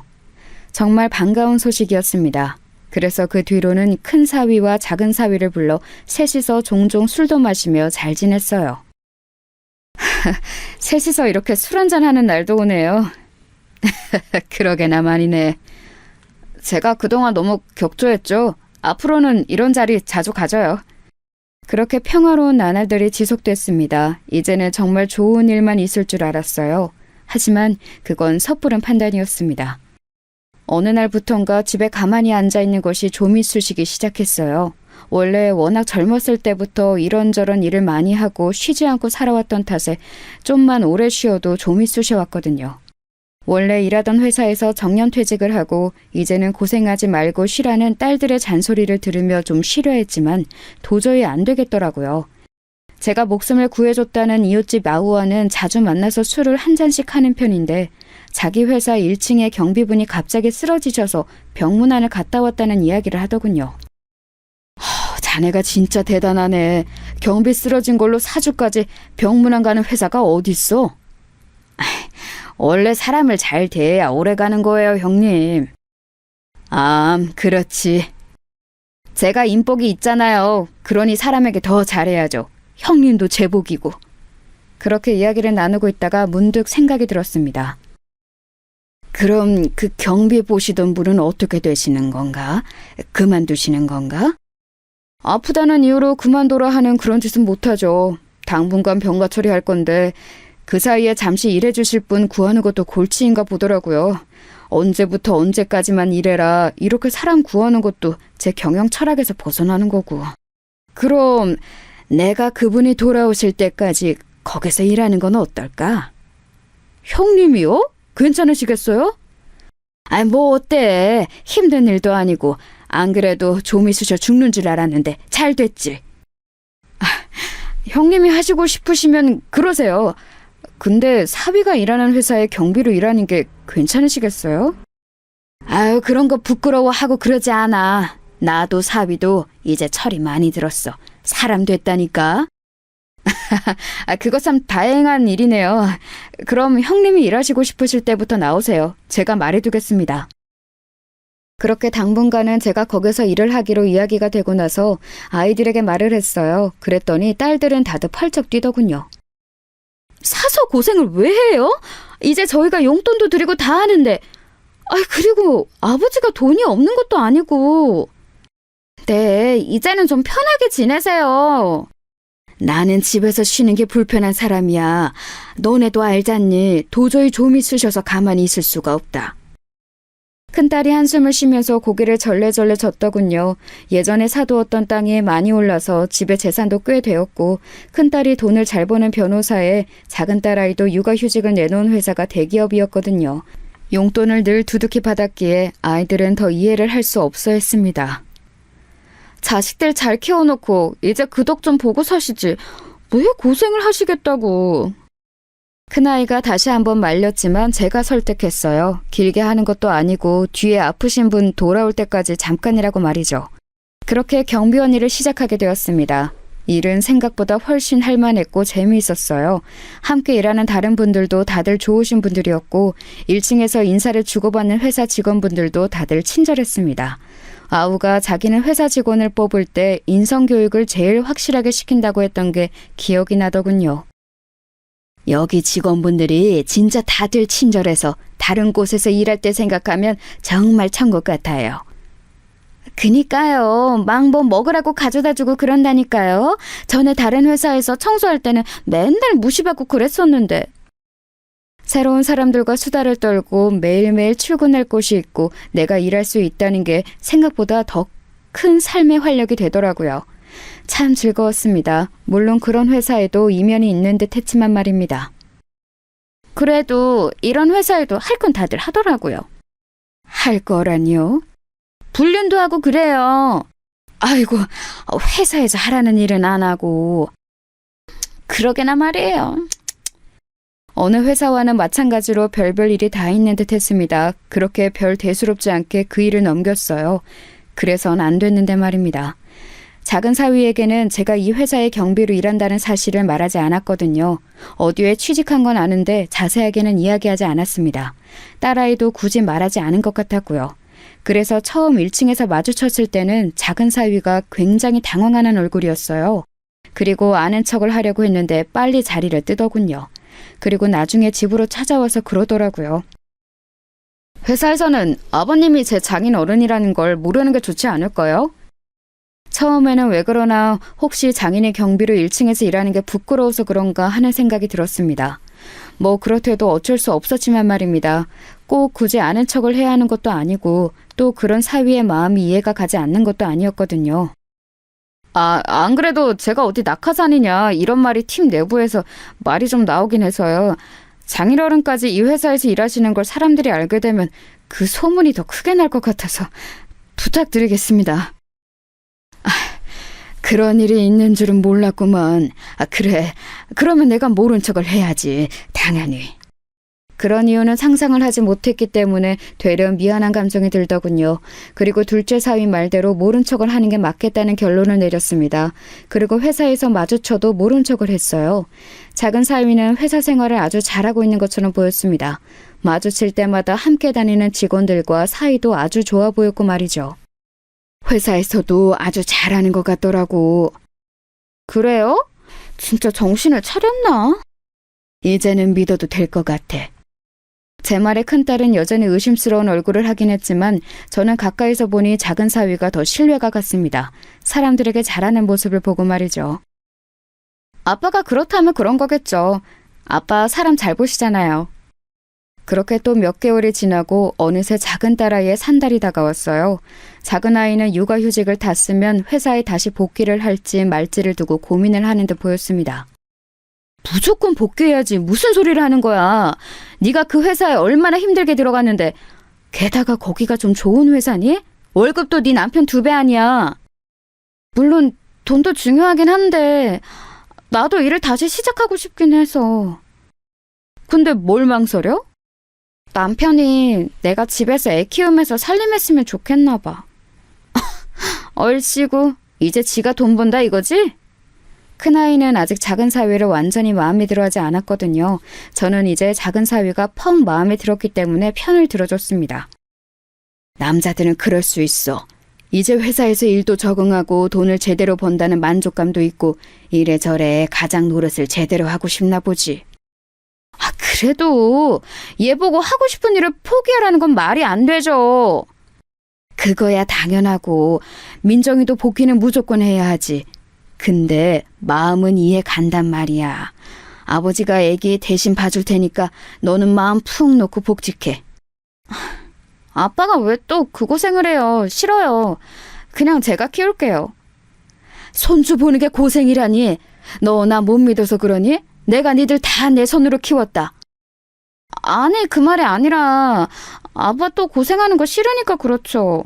Speaker 2: 정말 반가운 소식이었습니다. 그래서 그 뒤로는 큰 사위와 작은 사위를 불러 셋이서 종종 술도 마시며 잘 지냈어요. 셋이서 이렇게 술 한잔하는 날도 오네요. 그러게나 말이네. 제가 그동안 너무 격조했죠. 앞으로는 이런 자리 자주 가져요. 그렇게 평화로운 나날들이 지속됐습니다. 이제는 정말 좋은 일만 있을 줄 알았어요. 하지만 그건 섣부른 판단이었습니다. 어느 날부턴가 집에 가만히 앉아있는 것이 조미쑤시기 시작했어요. 원래 워낙 젊었을 때부터 이런저런 일을 많이 하고 쉬지 않고 살아왔던 탓에 좀만 오래 쉬어도 조미쑤셔왔거든요. 원래 일하던 회사에서 정년퇴직을 하고 이제는 고생하지 말고 쉬라는 딸들의 잔소리를 들으며 좀 쉬려 했지만 도저히 안 되겠더라고요. 제가 목숨을 구해줬다는 이웃집 아우와는 자주 만나서 술을 한 잔씩 하는 편인데 자기 회사 1층에 경비분이 갑자기 쓰러지셔서 병문안을 갔다 왔다는 이야기를 하더군요. 자네가 진짜 대단하네. 경비 쓰러진 걸로 사주까지 병문안 가는 회사가 어딨어? 원래 사람을 잘 대해야 오래 가는 거예요, 형님. 그렇지. 제가 인복이 있잖아요. 그러니 사람에게 더 잘해야죠. 형님도 제복이고. 그렇게 이야기를 나누고 있다가 문득 생각이 들었습니다. 그럼 그 경비 보시던 분은 어떻게 되시는 건가? 그만두시는 건가? 아프다는 이유로 그만둬라 하는 그런 짓은 못하죠. 당분간 병가 처리할 건데 그 사이에 잠시 일해주실 분 구하는 것도 골치인가 보더라고요. 언제부터 언제까지만 일해라 이렇게 사람 구하는 것도 제 경영 철학에서 벗어나는 거고. 그럼 내가 그분이 돌아오실 때까지 거기서 일하는 건 어떨까? 형님이요? 괜찮으시겠어요? 뭐 어때? 힘든 일도 아니고 안 그래도 좀이 쑤셔 죽는 줄 알았는데 잘 됐지. 형님이 하시고 싶으시면 그러세요. 근데 사위가 일하는 회사에 경비로 일하는 게 괜찮으시겠어요? 그런 거 부끄러워하고 그러지 않아. 나도 사위도 이제 철이 많이 들었어. 사람 됐다니까. 그거 참 다행한 일이네요. 그럼 형님이 일하시고 싶으실 때부터 나오세요. 제가 말해두겠습니다. 그렇게 당분간은 제가 거기서 일을 하기로 이야기가 되고 나서 아이들에게 말을 했어요. 그랬더니 딸들은 다들 펄쩍 뛰더군요. 사서 고생을 왜 해요? 이제 저희가 용돈도 드리고 다 하는데. 그리고 아버지가 돈이 없는 것도 아니고. 네, 이제는 좀 편하게 지내세요. 나는 집에서 쉬는 게 불편한 사람이야. 너네도 알잖니. 도저히 좀이 쑤셔서 가만히 있을 수가 없다. 큰딸이 한숨을 쉬면서 고개를 절레절레 젓더군요. 예전에 사두었던 땅이 많이 올라서 집에 재산도 꽤 되었고 큰딸이 돈을 잘 버는 변호사에 작은 딸아이도 육아휴직을 내놓은 회사가 대기업이었거든요. 용돈을 늘 두둑히 받았기에 아이들은 더 이해를 할 수 없어 했습니다. 자식들 잘 키워놓고 이제 그 덕 좀 보고 사시지. 왜 고생을 하시겠다고. 큰아이가 다시 한번 말렸지만 제가 설득했어요. 길게 하는 것도 아니고 뒤에 아프신 분 돌아올 때까지 잠깐이라고 말이죠. 그렇게 경비원 일을 시작하게 되었습니다. 일은 생각보다 훨씬 할만했고 재미있었어요. 함께 일하는 다른 분들도 다들 좋으신 분들이었고 1층에서 인사를 주고받는 회사 직원분들도 다들 친절했습니다. 아우가 자기는 회사 직원을 뽑을 때 인성교육을 제일 확실하게 시킨다고 했던 게 기억이 나더군요. 여기 직원분들이 진짜 다들 친절해서 다른 곳에서 일할 때 생각하면 정말 천국 같아요. 그니까요. 막 뭐 먹으라고 가져다 주고 그런다니까요. 전에 다른 회사에서 청소할 때는 맨날 무시받고 그랬었는데. 새로운 사람들과 수다를 떨고 매일매일 출근할 곳이 있고 내가 일할 수 있다는 게 생각보다 더 큰 삶의 활력이 되더라고요. 참 즐거웠습니다. 물론 그런 회사에도 이면이 있는 듯 했지만 말입니다. 그래도 이런 회사에도 할 건 다들 하더라고요. 할 거라니요? 불륜도 하고 그래요. 아이고, 회사에서 하라는 일은 안 하고. 그러게나 말이에요. 어느 회사와는 마찬가지로 별별 일이 다 있는 듯 했습니다. 그렇게 별 대수롭지 않게 그 일을 넘겼어요. 그래선 안 됐는데 말입니다. 작은 사위에게는 제가 이 회사의 경비로 일한다는 사실을 말하지 않았거든요. 어디에 취직한 건 아는데 자세하게는 이야기하지 않았습니다. 딸아이도 굳이 말하지 않은 것 같았고요. 그래서 처음 1층에서 마주쳤을 때는 작은 사위가 굉장히 당황하는 얼굴이었어요. 그리고 아는 척을 하려고 했는데 빨리 자리를 뜨더군요. 그리고 나중에 집으로 찾아와서 그러더라고요. 회사에서는 아버님이 제 장인 어른이라는 걸 모르는 게 좋지 않을까요? 처음에는 왜 그러나 혹시 장인의 경비로 1층에서 일하는 게 부끄러워서 그런가 하는 생각이 들었습니다. 뭐 그렇대도 어쩔 수 없었지만 말입니다. 꼭 굳이 아는 척을 해야 하는 것도 아니고 또 그런 사위의 마음이 이해가 가지 않는 것도 아니었거든요. 안 그래도 제가 어디 낙하산이냐 이런 말이 팀 내부에서 말이 좀 나오긴 해서요. 장인어른까지 이 회사에서 일하시는 걸 사람들이 알게 되면 그 소문이 더 크게 날 것 같아서 부탁드리겠습니다. 그런 일이 있는 줄은 몰랐구먼. 그래. 그러면 내가 모른 척을 해야지. 당연히. 그런 이유는 상상을 하지 못했기 때문에 되려 미안한 감정이 들더군요. 그리고 둘째 사위 말대로 모른 척을 하는 게 맞겠다는 결론을 내렸습니다. 그리고 회사에서 마주쳐도 모른 척을 했어요. 작은 사위는 회사 생활을 아주 잘하고 있는 것처럼 보였습니다. 마주칠 때마다 함께 다니는 직원들과 사이도 아주 좋아 보였고 말이죠. 회사에서도 아주 잘하는 것 같더라고. 그래요? 진짜 정신을 차렸나? 이제는 믿어도 될 것 같아. 제 말에 큰딸은 여전히 의심스러운 얼굴을 하긴 했지만 저는 가까이서 보니 작은 사위가 더 신뢰가 갔습니다. 사람들에게 잘하는 모습을 보고 말이죠. 아빠가 그렇다면 그런 거겠죠. 아빠 사람 잘 보시잖아요. 그렇게 또 몇 개월이 지나고 어느새 작은 딸아이의 산달이 다가왔어요. 작은 아이는 육아휴직을 다 쓰면 회사에 다시 복귀를 할지 말지를 두고 고민을 하는 듯 보였습니다. 무조건 복귀해야지. 무슨 소리를 하는 거야. 네가 그 회사에 얼마나 힘들게 들어갔는데. 게다가 거기가 좀 좋은 회사니? 월급도 네 남편 2배 아니야. 물론 돈도 중요하긴 한데 나도 일을 다시 시작하고 싶긴 해서. 근데 뭘 망설여? 남편이 내가 집에서 애 키우면서 살림했으면 좋겠나 봐. 얼씨구, 이제 지가 돈 번다 이거지? 큰아이는 아직 작은 사위를 완전히 마음에 들어하지 않았거든요. 저는 이제 작은 사위가 펑 마음에 들었기 때문에 편을 들어줬습니다. 남자들은 그럴 수 있어. 이제 회사에서 일도 적응하고 돈을 제대로 번다는 만족감도 있고 이래저래 가장 노릇을 제대로 하고 싶나 보지. 아, 그래도 얘 보고 하고 싶은 일을 포기하라는 건 말이 안 되죠. 그거야 당연하고 민정이도 복귀는 무조건 해야 하지. 근데 마음은 이해 간단 말이야. 아버지가 애기 대신 봐줄 테니까 너는 마음 푹 놓고 복직해. 아빠가 왜 또 그 고생을 해요. 싫어요. 그냥 제가 키울게요. 손주 보는 게 고생이라니. 너 나 못 믿어서 그러니? 내가 니들 다 내 손으로 키웠다. 아니, 그 말이 아니라 아빠 또 고생하는 거 싫으니까 그렇죠.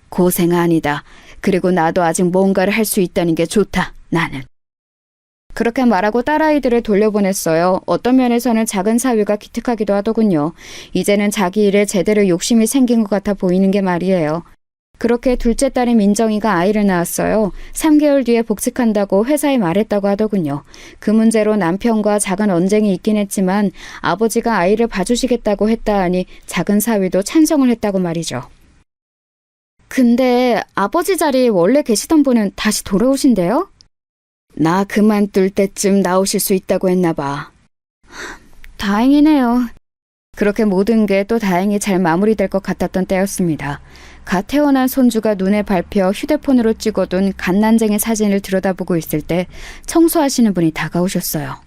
Speaker 2: 고생 아니다. 그리고 나도 아직 뭔가를 할 수 있다는 게 좋다, 나는. 그렇게 말하고 딸아이들을 돌려보냈어요. 어떤 면에서는 작은 사위가 기특하기도 하더군요. 이제는 자기 일에 제대로 욕심이 생긴 것 같아 보이는 게 말이에요. 그렇게 둘째 딸인 민정이가 아이를 낳았어요. 3개월 뒤에 복직한다고 회사에 말했다고 하더군요. 그 문제로 남편과 작은 언쟁이 있긴 했지만 아버지가 아이를 봐주시겠다고 했다 하니 작은 사위도 찬성을 했다고 말이죠. 근데 아버지 자리 원래 계시던 분은 다시 돌아오신대요? 나 그만둘 때쯤 나오실 수 있다고 했나 봐. 다행이네요. 그렇게 모든 게 또 다행히 잘 마무리될 것 같았던 때였습니다. 갓 태어난 손주가 눈에 밟혀 휴대폰으로 찍어둔 갓난쟁이 사진을 들여다보고 있을 때 청소하시는 분이 다가오셨어요.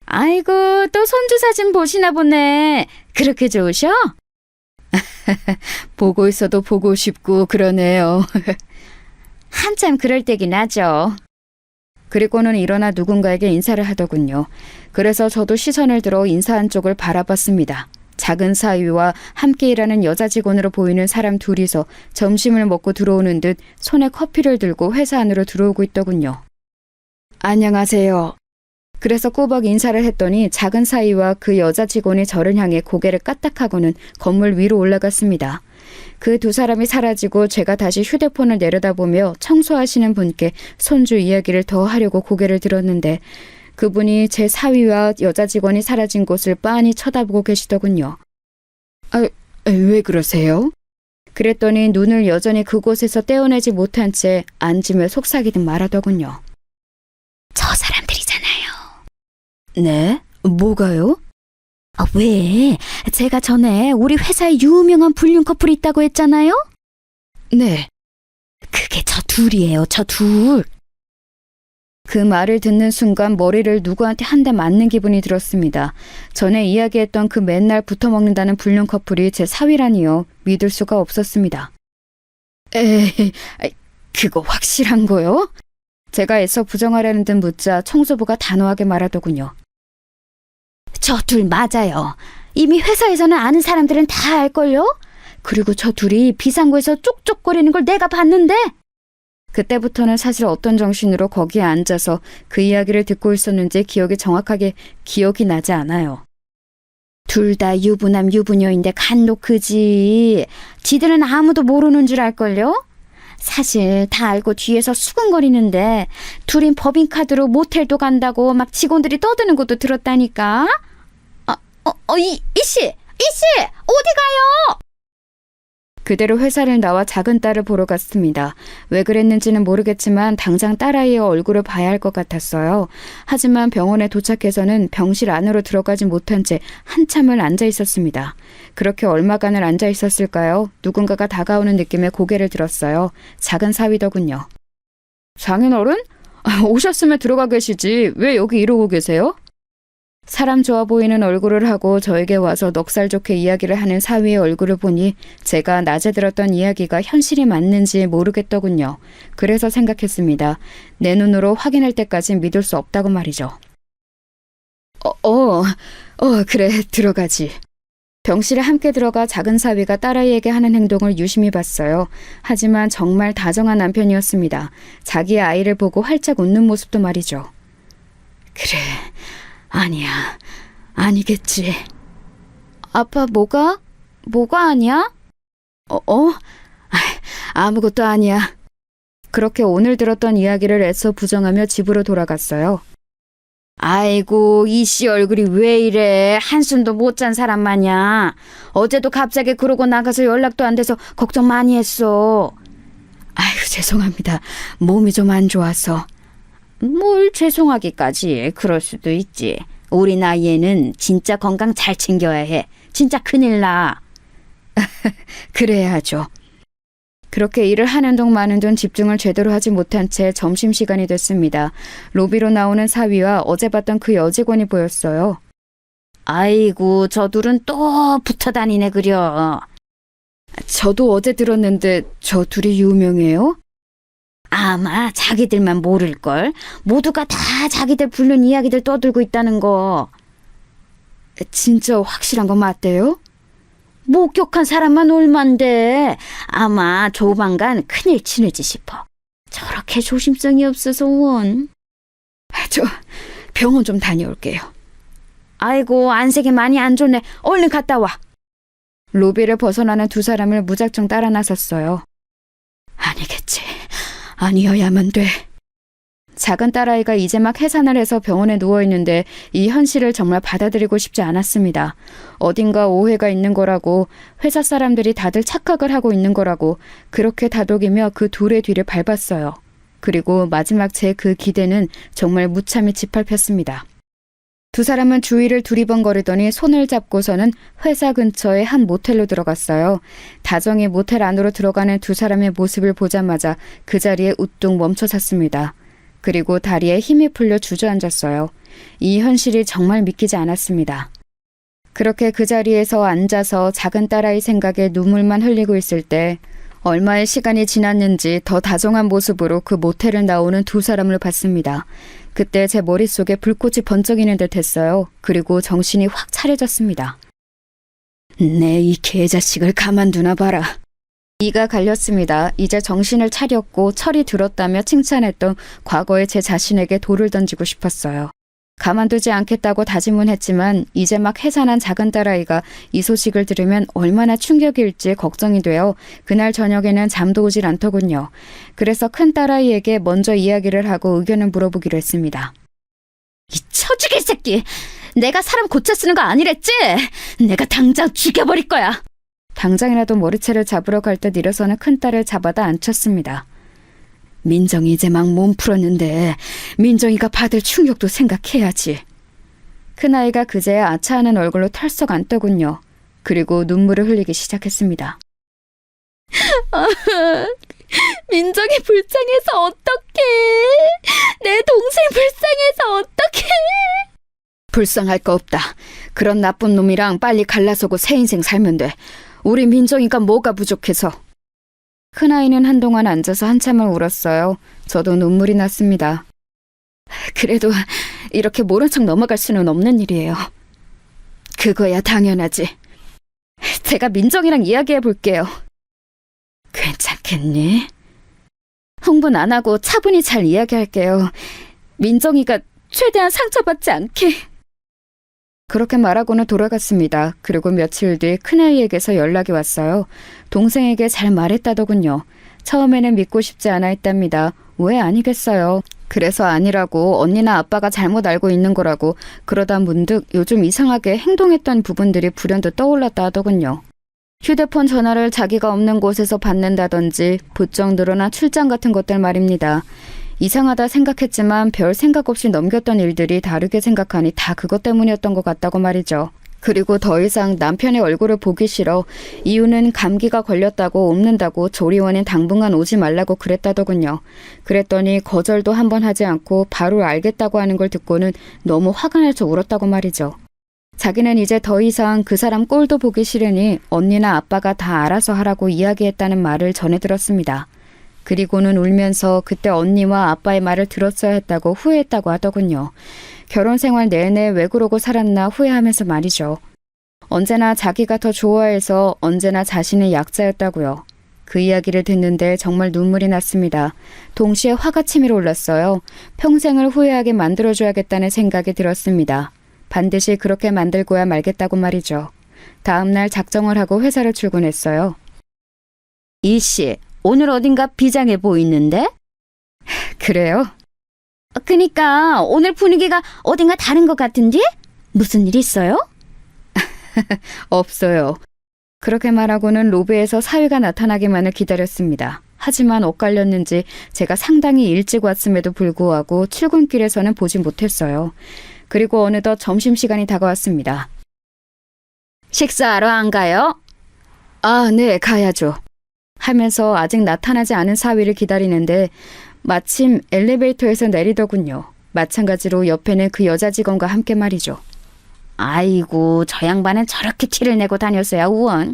Speaker 2: 아이고, 또 손주 사진 보시나 보네. 그렇게 좋으셔? 보고 있어도 보고 싶고 그러네요. 한참 그럴 때긴 하죠. 그리고는 일어나 누군가에게 인사를 하더군요. 그래서 저도 시선을 들어 인사한 쪽을 바라봤습니다. 작은 사위와 함께 일하는 여자 직원으로 보이는 사람 둘이서 점심을 먹고 들어오는 듯 손에 커피를 들고 회사 안으로 들어오고 있더군요. 안녕하세요. 그래서 꾸벅 인사를 했더니 작은 사위와 그 여자 직원이 저를 향해 고개를 까딱하고는 건물 위로 올라갔습니다. 그 두 사람이 사라지고 제가 다시 휴대폰을 내려다보며 청소하시는 분께 손주 이야기를 더 하려고 고개를 들었는데 그분이 제 사위와 여자 직원이 사라진 곳을 빤히 쳐다보고 계시더군요. 왜 그러세요? 그랬더니 눈을 여전히 그곳에서 떼어내지 못한 채 앉으며 속삭이듯 말하더군요. 저 사람들이잖아요. 네? 뭐가요? 왜? 제가 전에 우리 회사에 유명한 불륜 커플이 있다고 했잖아요? 네. 그게 저 둘이에요, 저 둘. 그 말을 듣는 순간 머리를 누구한테 한 대 맞는 기분이 들었습니다. 전에 이야기했던 그 맨날 붙어먹는다는 불륜 커플이 제 사위라니요. 믿을 수가 없었습니다. 에이, 그거 확실한 거요? 제가 애써 부정하려는 듯 묻자 청소부가 단호하게 말하더군요. 저 둘 맞아요. 이미 회사에서는 아는 사람들은 다 알걸요? 그리고 저 둘이 비상구에서 쪽쪽거리는 걸 내가 봤는데? 그때부터는 사실 어떤 정신으로 거기에 앉아서 그 이야기를 듣고 있었는지 기억이 정확하게 기억이 나지 않아요. 둘 다 유부남 유부녀인데 간도 크지. 지들은 아무도 모르는 줄 알걸요? 사실 다 알고 뒤에서 수근거리는데 둘인 법인카드로 모텔도 간다고 막 직원들이 떠드는 것도 들었다니까. 이씨! 어디 가요? 그대로 회사를 나와 작은 딸을 보러 갔습니다. 왜 그랬는지는 모르겠지만 당장 딸아이의 얼굴을 봐야 할 것 같았어요. 하지만 병원에 도착해서는 병실 안으로 들어가지 못한 채 한참을 앉아 있었습니다. 그렇게 얼마간을 앉아 있었을까요? 누군가가 다가오는 느낌에 고개를 들었어요. 작은 사위더군요. 장인어른? 오셨으면 들어가 계시지. 왜 여기 이러고 계세요? 사람 좋아 보이는 얼굴을 하고 저에게 와서 넉살 좋게 이야기를 하는 사위의 얼굴을 보니 제가 낮에 들었던 이야기가 현실이 맞는지 모르겠더군요. 그래서 생각했습니다. 내 눈으로 확인할 때까지 믿을 수 없다고 말이죠. 그래, 들어가지. 병실에 함께 들어가 작은 사위가 딸아이에게 하는 행동을 유심히 봤어요. 하지만 정말 다정한 남편이었습니다. 자기의 아이를 보고 활짝 웃는 모습도 말이죠. 그래. 아니야. 아니겠지. 아빠 뭐가? 뭐가 아니야? 아무것도 아니야. 그렇게 오늘 들었던 이야기를 애써 부정하며 집으로 돌아갔어요. 아이고, 이씨 얼굴이 왜 이래? 한숨도 못 잔 사람 마냥. 어제도 갑자기 그러고 나가서 연락도 안 돼서 걱정 많이 했어. 아유, 죄송합니다. 몸이 좀 안 좋아서. 뭘 죄송하기까지. 그럴 수도 있지. 우리 나이에는 진짜 건강 잘 챙겨야 해. 진짜 큰일 나. 그래야 하죠. 그렇게 일을 하는 동 마는 동 집중을 제대로 하지 못한 채 점심시간이 됐습니다. 로비로 나오는 사위와 어제 봤던 그 여직원이 보였어요. 아이고, 저 둘은 또 붙어 다니네 그려. 저도 어제 들었는데 저 둘이 유명해요? 아마 자기들만 모를걸. 모두가 다 자기들 부른 이야기들 떠들고 있다는 거. 진짜 확실한 거 맞대요? 목격한 사람만 얼만데. 아마 조만간 큰일 치르지 싶어. 저렇게 조심성이 없어서 원. 저 병원 좀 다녀올게요. 아이고, 안색이 많이 안 좋네. 얼른 갔다 와. 로비를 벗어나는 두 사람을 무작정 따라 나섰어요. 아니겠지. 아니어야만 돼. 작은 딸아이가 이제 막 해산을 해서 병원에 누워있는데 이 현실을 정말 받아들이고 싶지 않았습니다. 어딘가 오해가 있는 거라고, 회사 사람들이 다들 착각을 하고 있는 거라고 그렇게 다독이며 그 둘의 뒤를 밟았어요. 그리고 마지막 제 그 기대는 정말 무참히 짓밟혔습니다. 두 사람은 주위를 두리번거리더니 손을 잡고서는 회사 근처의 한 모텔로 들어갔어요. 다정히 모텔 안으로 들어가는 두 사람의 모습을 보자마자 그 자리에 우뚝 멈춰 섰습니다. 그리고 다리에 힘이 풀려 주저앉았어요. 이 현실이 정말 믿기지 않았습니다. 그렇게 그 자리에서 앉아서 작은 딸아이 생각에 눈물만 흘리고 있을 때 얼마의 시간이 지났는지 더 다정한 모습으로 그 모텔을 나오는 두 사람을 봤습니다. 그때 제 머릿속에 불꽃이 번쩍이는 듯 했어요. 그리고 정신이 확 차려졌습니다. 내 이 개자식을 가만두나 봐라. 이가 갈렸습니다. 이제 정신을 차렸고 철이 들었다며 칭찬했던 과거의 제 자신에게 돌을 던지고 싶었어요. 가만두지 않겠다고 다짐은 했지만 이제 막 해산한 작은 딸아이가 이 소식을 들으면 얼마나 충격일지 걱정이 되어 그날 저녁에는 잠도 오질 않더군요. 그래서 큰 딸아이에게 먼저 이야기를 하고 의견을 물어보기로 했습니다. 이 처죽일 새끼! 내가 사람 고쳐 쓰는 거 아니랬지? 내가 당장 죽여버릴 거야! 당장이라도 머리채를 잡으러 갈 듯 일어서는 큰딸을 잡아다 앉혔습니다. 민정이 이제 막 몸 풀었는데 민정이가 받을 충격도 생각해야지. 큰아이가 그제야 아차하는 얼굴로 털썩 앉더군요. 그리고 눈물을 흘리기 시작했습니다. 민정이 불쌍해서 어떡해. 내 동생 불쌍해서 어떡해. 불쌍할 거 없다. 그런 나쁜 놈이랑 빨리 갈라서고 새 인생 살면 돼. 우리 민정이가 뭐가 부족해서. 큰아이는 한동안 앉아서 한참을 울었어요. 저도 눈물이 났습니다. 그래도 이렇게 모른 척 넘어갈 수는 없는 일이에요. 그거야 당연하지. 제가 민정이랑 이야기해 볼게요. 괜찮겠니? 흥분 안 하고 차분히 잘 이야기할게요. 민정이가 최대한 상처받지 않게. 그렇게 말하고는 돌아갔습니다. 그리고 며칠 뒤 큰아이에게서 연락이 왔어요. 동생에게 잘 말했다더군요. 처음에는 믿고 싶지 않아 했답니다. 왜 아니겠어요. 그래서 아니라고, 언니나 아빠가 잘못 알고 있는 거라고. 그러다 문득 요즘 이상하게 행동했던 부분들이 불현듯 떠올랐다 하더군요. 휴대폰 전화를 자기가 없는 곳에서 받는다든지 부쩍 늘어난 출장 같은 것들 말입니다. 이상하다 생각했지만 별 생각 없이 넘겼던 일들이 다르게 생각하니 다 그것 때문이었던 것 같다고 말이죠. 그리고 더 이상 남편의 얼굴을 보기 싫어. 이유는 감기가 걸렸다고 옮는다고 조리원엔 당분간 오지 말라고 그랬다더군요. 그랬더니 거절도 한번 하지 않고 바로 알겠다고 하는 걸 듣고는 너무 화가 나서 울었다고 말이죠. 자기는 이제 더 이상 그 사람 꼴도 보기 싫으니 언니나 아빠가 다 알아서 하라고 이야기했다는 말을 전해 들었습니다. 그리고는 울면서 그때 언니와 아빠의 말을 들었어야 했다고 후회했다고 하더군요. 결혼 생활 내내 왜 그러고 살았나 후회하면서 말이죠. 언제나 자기가 더 좋아해서 언제나 자신의 약자였다고요. 그 이야기를 듣는데 정말 눈물이 났습니다. 동시에 화가 치밀어 올랐어요. 평생을 후회하게 만들어줘야겠다는 생각이 들었습니다. 반드시 그렇게 만들고야 말겠다고 말이죠. 다음 날 작정을 하고 회사를 출근했어요.
Speaker 3: 이씨, 오늘 어딘가 비장해 보이는데?
Speaker 2: 그래요?
Speaker 3: 그니까 오늘 분위기가 어딘가 다른 것 같은데? 무슨 일 있어요?
Speaker 2: 없어요. 그렇게 말하고는 로비에서 사위가 나타나기만을 기다렸습니다. 하지만 엇갈렸는지 제가 상당히 일찍 왔음에도 불구하고 출근길에서는 보지 못했어요. 그리고 어느덧 점심시간이 다가왔습니다.
Speaker 3: 식사하러 안 가요?
Speaker 2: 아, 네, 가야죠. 하면서 아직 나타나지 않은 사위를 기다리는데 마침 엘리베이터에서 내리더군요. 마찬가지로 옆에는 그 여자 직원과 함께 말이죠.
Speaker 3: 아이고, 저 양반은 저렇게 티를 내고 다녔어야 우원.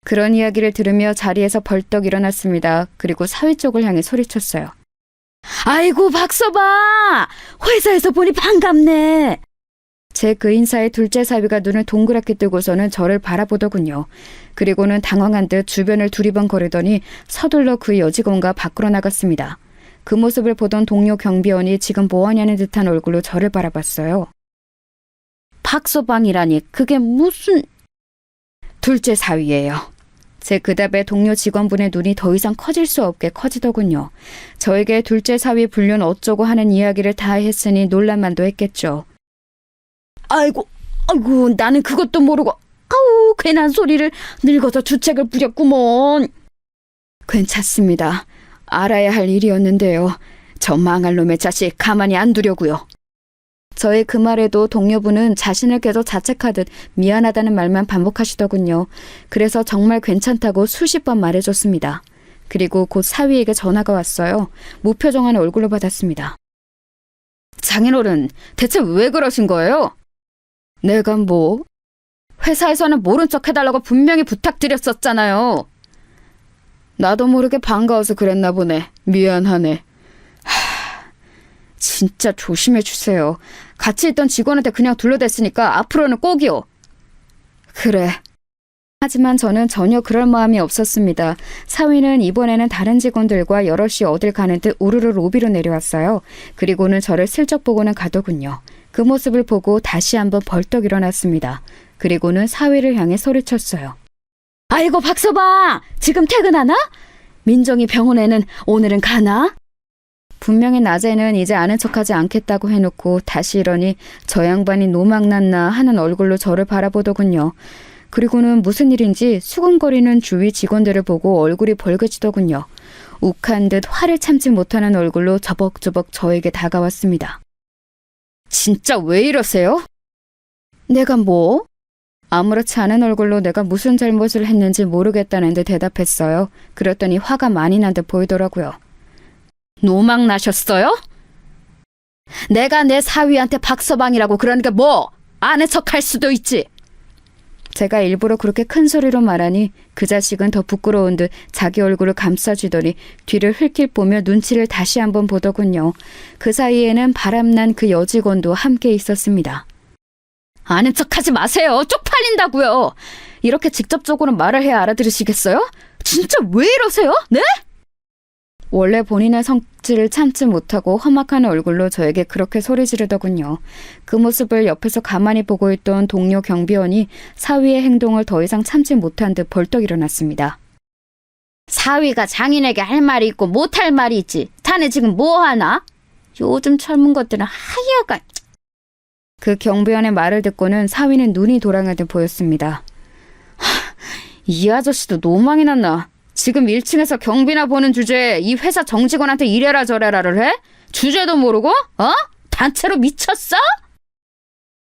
Speaker 2: 그런 이야기를 들으며 자리에서 벌떡 일어났습니다. 그리고 사위 쪽을 향해 소리쳤어요.
Speaker 3: 아이고, 박서방! 회사에서 보니 반갑네.
Speaker 2: 제 그 인사에 둘째 사위가 눈을 동그랗게 뜨고서는 저를 바라보더군요. 그리고는 당황한 듯 주변을 두리번거리더니 서둘러 그 여직원과 밖으로 나갔습니다. 그 모습을 보던 동료 경비원이 지금 뭐하냐는 듯한 얼굴로 저를 바라봤어요.
Speaker 3: 박서방이라니 그게 무슨...
Speaker 2: 둘째 사위예요. 제 그 답에 동료 직원분의 눈이 더 이상 커질 수 없게 커지더군요. 저에게 둘째 사위 불륜 어쩌고 하는 이야기를 다 했으니 놀랄만도 했겠죠.
Speaker 3: 아이고, 나는 그것도 모르고 아우, 괜한 소리를 늙어서 주책을 부렸구먼.
Speaker 2: 괜찮습니다. 알아야 할 일이었는데요. 저 망할 놈의 자식 가만히 안 두려고요. 저의 그 말에도 동료분은 자신을 계속 자책하듯 미안하다는 말만 반복하시더군요. 그래서 정말 괜찮다고 수십 번 말해줬습니다. 그리고 곧 사위에게 전화가 왔어요. 무표정한 얼굴로 받았습니다. 장인어른, 대체 왜 그러신 거예요? 내가 뭐? 회사에서는 모른 척 해달라고 분명히 부탁드렸었잖아요. 나도 모르게 반가워서 그랬나 보네. 미안하네. 진짜 조심해 주세요. 같이 있던 직원한테 그냥 둘러댔으니까 앞으로는 꼭이요. 그래. 하지만 저는 전혀 그럴 마음이 없었습니다. 사위는 이번에는 다른 직원들과 여럿이 어딜 가는 듯 우르르 로비로 내려왔어요. 그리고는 저를 슬쩍 보고는 가더군요. 그 모습을 보고 다시 한번 벌떡 일어났습니다. 그리고는 사위를 향해 소리쳤어요.
Speaker 3: 아이고, 박서방! 지금 퇴근하나? 민정이 병원에는 오늘은 가나?
Speaker 2: 분명히 낮에는 이제 아는 척하지 않겠다고 해놓고 다시 이러니 저 양반이 노망났나 하는 얼굴로 저를 바라보더군요. 그리고는 무슨 일인지 수근거리는 주위 직원들을 보고 얼굴이 벌개지더군요. 욱한 듯 화를 참지 못하는 얼굴로 저벅저벅 저에게 다가왔습니다. 진짜 왜 이러세요? 내가 뭐? 아무렇지 않은 얼굴로 내가 무슨 잘못을 했는지 모르겠다는 듯 대답했어요. 그랬더니 화가 많이 난 듯 보이더라고요. 노망 나셨어요? 내가 내 사위한테 박서방이라고 그러니까 뭐? 아는 척할 수도 있지. 제가 일부러 그렇게 큰 소리로 말하니 그 자식은 더 부끄러운 듯 자기 얼굴을 감싸주더니 뒤를 흘낏 보며 눈치를 다시 한번 보더군요. 그 사이에는 바람난 그 여직원도 함께 있었습니다. 아는 척하지 마세요. 쪽팔린다고요. 이렇게 직접적으로 말을 해야 알아들으시겠어요? 진짜 왜 이러세요? 네? 원래 본인의 성질을 참지 못하고 험악한 얼굴로 저에게 그렇게 소리 지르더군요. 그 모습을 옆에서 가만히 보고 있던 동료 경비원이 사위의 행동을 더 이상 참지 못한 듯 벌떡 일어났습니다.
Speaker 3: 사위가 장인에게 할 말이 있고 못할 말이 있지. 자네 지금 뭐 하나? 요즘 젊은 것들은 하여간.
Speaker 2: 그 경비원의 말을 듣고는 사위는 눈이 돌아갈 듯 보였습니다. 이 아저씨도 노망이 났나? 지금 1층에서 경비나 보는 주제에 이 회사 정직원한테 이래라 저래라를 해? 주제도 모르고? 단체로 미쳤어?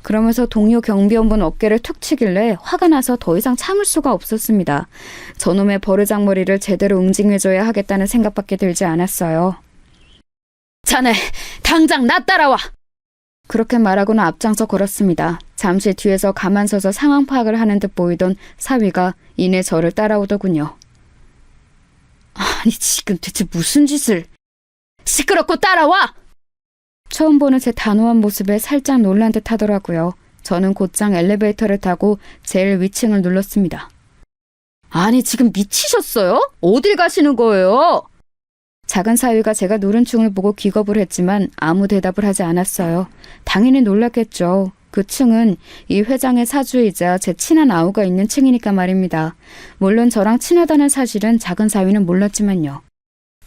Speaker 2: 그러면서 동료 경비원분 어깨를 툭 치길래 화가 나서 더 이상 참을 수가 없었습니다. 저놈의 버르장머리를 제대로 응징해줘야 하겠다는 생각밖에 들지 않았어요.
Speaker 3: 자네 당장 나 따라와.
Speaker 2: 그렇게 말하고는 앞장서 걸었습니다. 잠시 뒤에서 가만 서서 상황 파악을 하는 듯 보이던 사위가 이내 저를 따라오더군요. 아니 지금 대체 무슨 짓을...
Speaker 3: 시끄럽고 따라와.
Speaker 2: 처음 보는 제 단호한 모습에 살짝 놀란 듯 하더라고요. 저는 곧장 엘리베이터를 타고 제일 위층을 눌렀습니다.
Speaker 3: 아니 지금 미치셨어요? 어딜 가시는 거예요?
Speaker 2: 작은 사위가 제가 누른 층을 보고 기겁을 했지만 아무 대답을 하지 않았어요. 당연히 놀랐겠죠. 그 층은 이 회장의 사주이자 제 친한 아우가 있는 층이니까 말입니다. 물론 저랑 친하다는 사실은 작은 사위는 몰랐지만요.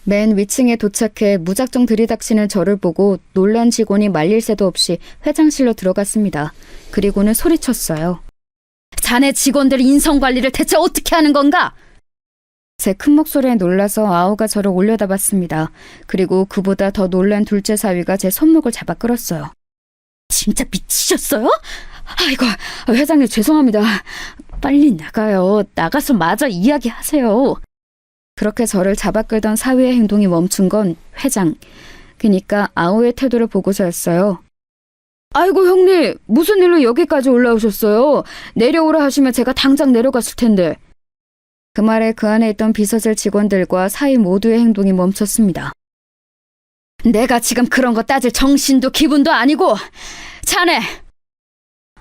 Speaker 2: 맨 위층에 도착해 무작정 들이닥치는 저를 보고 놀란 직원이 말릴 새도 없이 회장실로 들어갔습니다. 그리고는 소리쳤어요.
Speaker 3: 자네 직원들 인성관리를 대체 어떻게 하는 건가?
Speaker 2: 제 큰 목소리에 놀라서 아우가 저를 올려다봤습니다. 그리고 그보다 더 놀란 둘째 사위가 제 손목을 잡아 끌었어요.
Speaker 3: 진짜 미치셨어요?
Speaker 2: 아이고, 회장님 죄송합니다. 빨리 나가요. 나가서 마저 이야기하세요. 그렇게 저를 잡아 끌던 사위의 행동이 멈춘 건 회장, 그러니까 아우의 태도를 보고서였어요. 아이고 형님, 무슨 일로 여기까지 올라오셨어요? 내려오라 하시면 제가 당장 내려갔을 텐데. 그 말에 그 안에 있던 비서실 직원들과 사위 모두의 행동이 멈췄습니다.
Speaker 3: 내가 지금 그런 거 따질 정신도 기분도 아니고. 자네!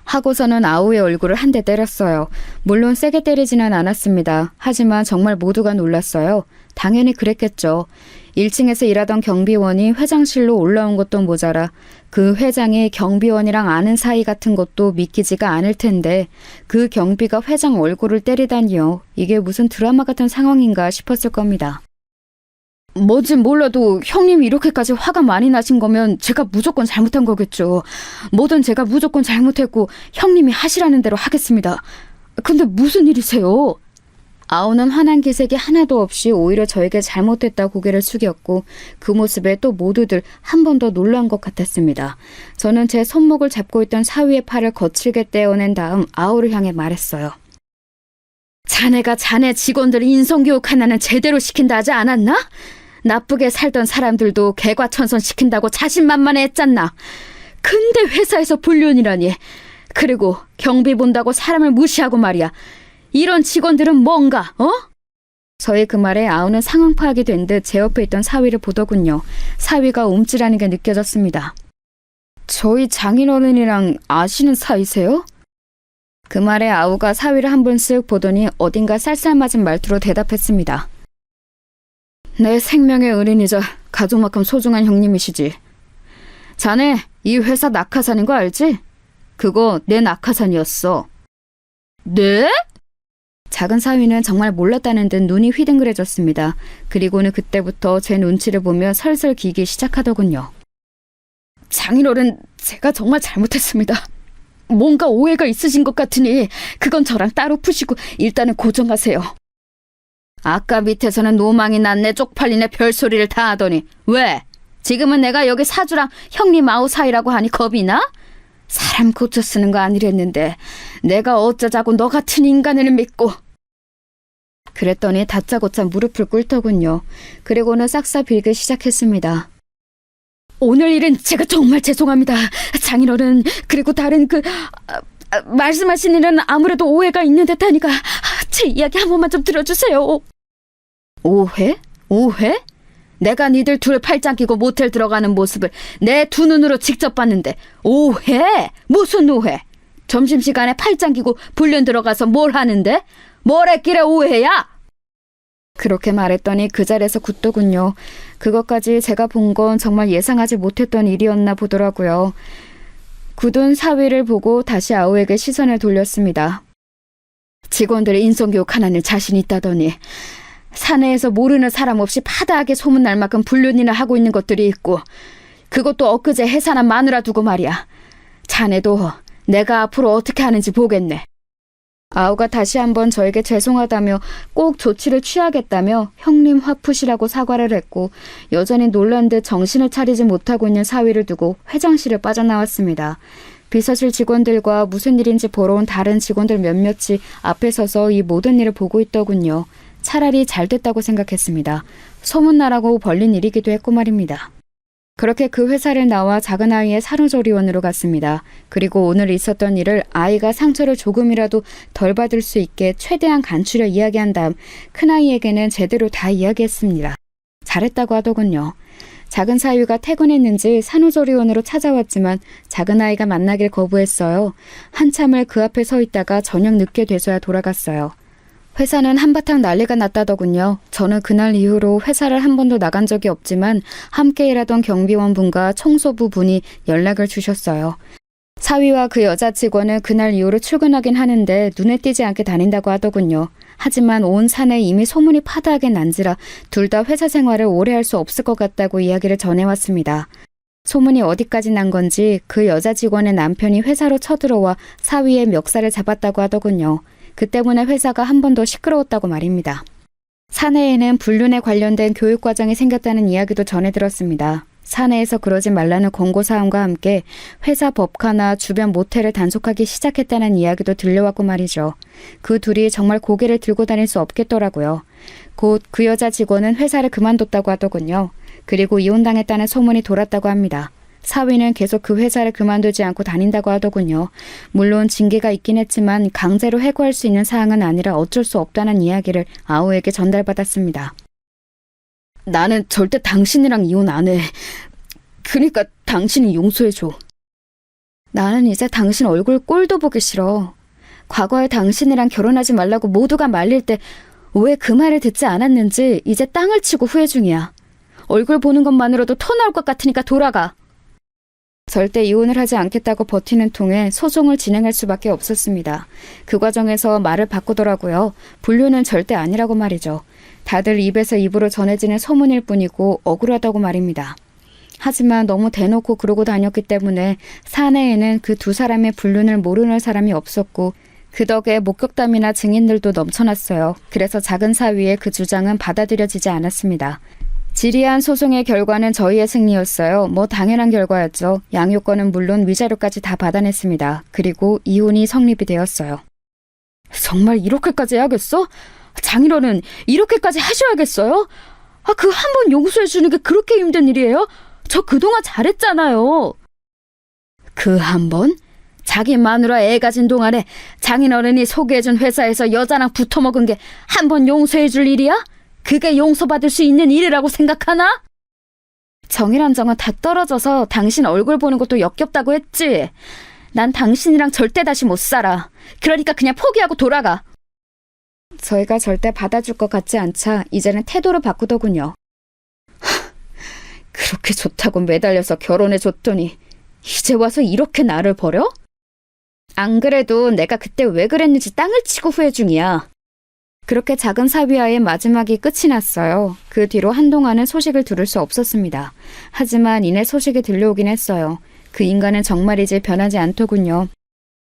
Speaker 2: 하고서는 아우의 얼굴을 한 대 때렸어요. 물론 세게 때리지는 않았습니다. 하지만 정말 모두가 놀랐어요. 당연히 그랬겠죠. 1층에서 일하던 경비원이 회장실로 올라온 것도 모자라 그 회장이 경비원이랑 아는 사이 같은 것도 믿기지가 않을 텐데 그 경비가 회장 얼굴을 때리다니요. 이게 무슨 드라마 같은 상황인가 싶었을 겁니다. 뭐진 몰라도 형님이 이렇게까지 화가 많이 나신 거면 제가 무조건 잘못한 거겠죠. 뭐든 제가 무조건 잘못했고 형님이 하시라는 대로 하겠습니다. 근데 무슨 일이세요? 아우는 화난 기색이 하나도 없이 오히려 저에게 잘못했다 고개를 숙였고 그 모습에 또 모두들 한 번 더 놀란 것 같았습니다. 저는 제 손목을 잡고 있던 사위의 팔을 거칠게 떼어낸 다음 아우를 향해 말했어요.
Speaker 3: 자네가 자네 직원들 인성교육 하나는 제대로 시킨다 하지 않았나? 나쁘게 살던 사람들도 개과천선 시킨다고 자신만만했잖나. 근데 회사에서 불륜이라니. 그리고 경비 본다고 사람을 무시하고 말이야. 이런 직원들은 뭔가,
Speaker 2: 저희 그 말에 아우는 상황 파악이 된 듯 제 옆에 있던 사위를 보더군요. 사위가 움찔하는 게 느껴졌습니다. 저희 장인어른이랑 아시는 사이세요? 그 말에 아우가 사위를 한 번 쓱 보더니 어딘가 쌀쌀맞은 말투로 대답했습니다. 내 생명의 은인이자 가족만큼 소중한 형님이시지. 자네 이 회사 낙하산인 거 알지? 그거 내 낙하산이었어.
Speaker 3: 네?
Speaker 2: 작은 사위는 정말 몰랐다는 듯 눈이 휘둥그레졌습니다. 그리고는 그때부터 제 눈치를 보며 설설 기기 시작하더군요. 장인어른, 제가 정말 잘못했습니다. 뭔가 오해가 있으신 것 같으니 그건 저랑 따로 푸시고 일단은 고정하세요.
Speaker 3: 아까 밑에서는 노망이 났네 쪽팔리네 별소리를 다 하더니 왜? 지금은 내가 여기 사주랑 형님 아우 사이라고 하니 겁이 나?
Speaker 2: 사람 고쳐 쓰는 거 아니랬는데 내가 어쩌자고 너 같은 인간을 믿고. 그랬더니 다짜고짜 무릎을 꿇더군요. 그리고는 싹싹 빌기 시작했습니다. 오늘 일은 제가 정말 죄송합니다. 장인어른, 그리고 다른 말씀하신 일은 아무래도 오해가 있는 듯하니까 제 이야기 한 번만 좀 들어주세요.
Speaker 3: 오해? 오해? 내가 니들 둘 팔짱 끼고 모텔 들어가는 모습을 내 두 눈으로 직접 봤는데 오해? 무슨 오해? 점심시간에 팔짱 끼고 불륜 들어가서 뭘 하는데? 뭘 했길래 오해야?
Speaker 2: 그렇게 말했더니 그 자리에서 굳더군요. 그것까지 제가 본 건 정말 예상하지 못했던 일이었나 보더라고요. 굳은 사위를 보고 다시 아우에게 시선을 돌렸습니다. 직원들의 인성교육 하나는 자신 있다더니 사내에서 모르는 사람 없이 파다하게 소문날 만큼 불륜이나 하고 있는 것들이 있고 그것도 엊그제 해산한 마누라 두고 말이야. 자네도 내가 앞으로 어떻게 하는지 보겠네. 아우가 다시 한번 저에게 죄송하다며 꼭 조치를 취하겠다며 형님 화푸시라고 사과를 했고 여전히 놀란 듯 정신을 차리지 못하고 있는 사위를 두고 회장실을 빠져나왔습니다. 비서실 직원들과 무슨 일인지 보러 온 다른 직원들 몇몇이 앞에 서서 이 모든 일을 보고 있더군요. 차라리 잘 됐다고 생각했습니다. 소문나라고 벌린 일이기도 했고 말입니다. 그렇게 그 회사를 나와 작은 아이의 산후조리원으로 갔습니다. 그리고 오늘 있었던 일을 아이가 상처를 조금이라도 덜 받을 수 있게 최대한 간추려 이야기한 다음 큰아이에게는 제대로 다 이야기했습니다. 잘했다고 하더군요. 작은 사위가 퇴근했는지 산후조리원으로 찾아왔지만 작은 아이가 만나길 거부했어요. 한참을 그 앞에 서 있다가 저녁 늦게 돼서야 돌아갔어요. 회사는 한바탕 난리가 났다더군요. 저는 그날 이후로 회사를 한 번도 나간 적이 없지만 함께 일하던 경비원분과 청소부 분이 연락을 주셨어요. 사위와 그 여자 직원은 그날 이후로 출근하긴 하는데 눈에 띄지 않게 다닌다고 하더군요. 하지만 온 사내에 이미 소문이 파다하게 난지라 둘 다 회사 생활을 오래 할 수 없을 것 같다고 이야기를 전해왔습니다. 소문이 어디까지 난 건지 그 여자 직원의 남편이 회사로 쳐들어와 사위의 멱살을 잡았다고 하더군요. 그 때문에 회사가 한 번 더 시끄러웠다고 말입니다. 사내에는 불륜에 관련된 교육 과정이 생겼다는 이야기도 전해 들었습니다. 사내에서 그러지 말라는 권고사항과 함께 회사 법카나 주변 모텔을 단속하기 시작했다는 이야기도 들려왔고 말이죠. 그 둘이 정말 고개를 들고 다닐 수 없겠더라고요. 곧 그 여자 직원은 회사를 그만뒀다고 하더군요. 그리고 이혼당했다는 소문이 돌았다고 합니다. 사위는 계속 그 회사를 그만두지 않고 다닌다고 하더군요. 물론 징계가 있긴 했지만 강제로 해고할 수 있는 사항은 아니라 어쩔 수 없다는 이야기를 아우에게 전달받았습니다. 나는 절대 당신이랑 이혼 안 해. 그러니까 당신이 용서해줘. 나는 이제 당신 얼굴 꼴도 보기 싫어. 과거에 당신이랑 결혼하지 말라고 모두가 말릴 때 왜 그 말을 듣지 않았는지 이제 땅을 치고 후회 중이야. 얼굴 보는 것만으로도 토 나올 것 같으니까 돌아가. 절대 이혼을 하지 않겠다고 버티는 통에 소송을 진행할 수밖에 없었습니다. 그 과정에서 말을 바꾸더라고요. 불륜은 절대 아니라고 말이죠. 다들 입에서 입으로 전해지는 소문일 뿐이고 억울하다고 말입니다. 하지만 너무 대놓고 그러고 다녔기 때문에 사내에는 그 두 사람의 불륜을 모르는 사람이 없었고 그 덕에 목격담이나 증인들도 넘쳐났어요. 그래서 작은 사위의 그 주장은 받아들여지지 않았습니다. 지리한 소송의 결과는 저희의 승리였어요. 뭐 당연한 결과였죠. 양육권은 물론 위자료까지 다 받아냈습니다. 그리고 이혼이 성립이 되었어요. 정말 이렇게까지 해야겠어? 장인어른 이렇게까지 하셔야겠어요? 그 한 번 용서해 주는 게 그렇게 힘든 일이에요? 저 그동안 잘했잖아요. 그 한 번? 자기 마누라 애 가진 동안에 장인어른이 소개해준 회사에서 여자랑 붙어먹은 게 한 번 용서해 줄 일이야? 그게 용서받을 수 있는 일이라고 생각하나? 정이란 정은 다 떨어져서 당신 얼굴 보는 것도 역겹다고 했지. 난 당신이랑 절대 다시 못 살아. 그러니까 그냥 포기하고 돌아가. 저희가 절대 받아줄 것 같지 않자 이제는 태도를 바꾸더군요. 그렇게 좋다고 매달려서 결혼해줬더니 이제 와서 이렇게 나를 버려? 안 그래도 내가 그때 왜 그랬는지 땅을 치고 후회 중이야. 그렇게 작은 사위와의 마지막이 끝이 났어요. 그 뒤로 한동안은 소식을 들을 수 없었습니다. 하지만 이내 소식이 들려오긴 했어요. 그 인간은 정말이지 변하지 않더군요.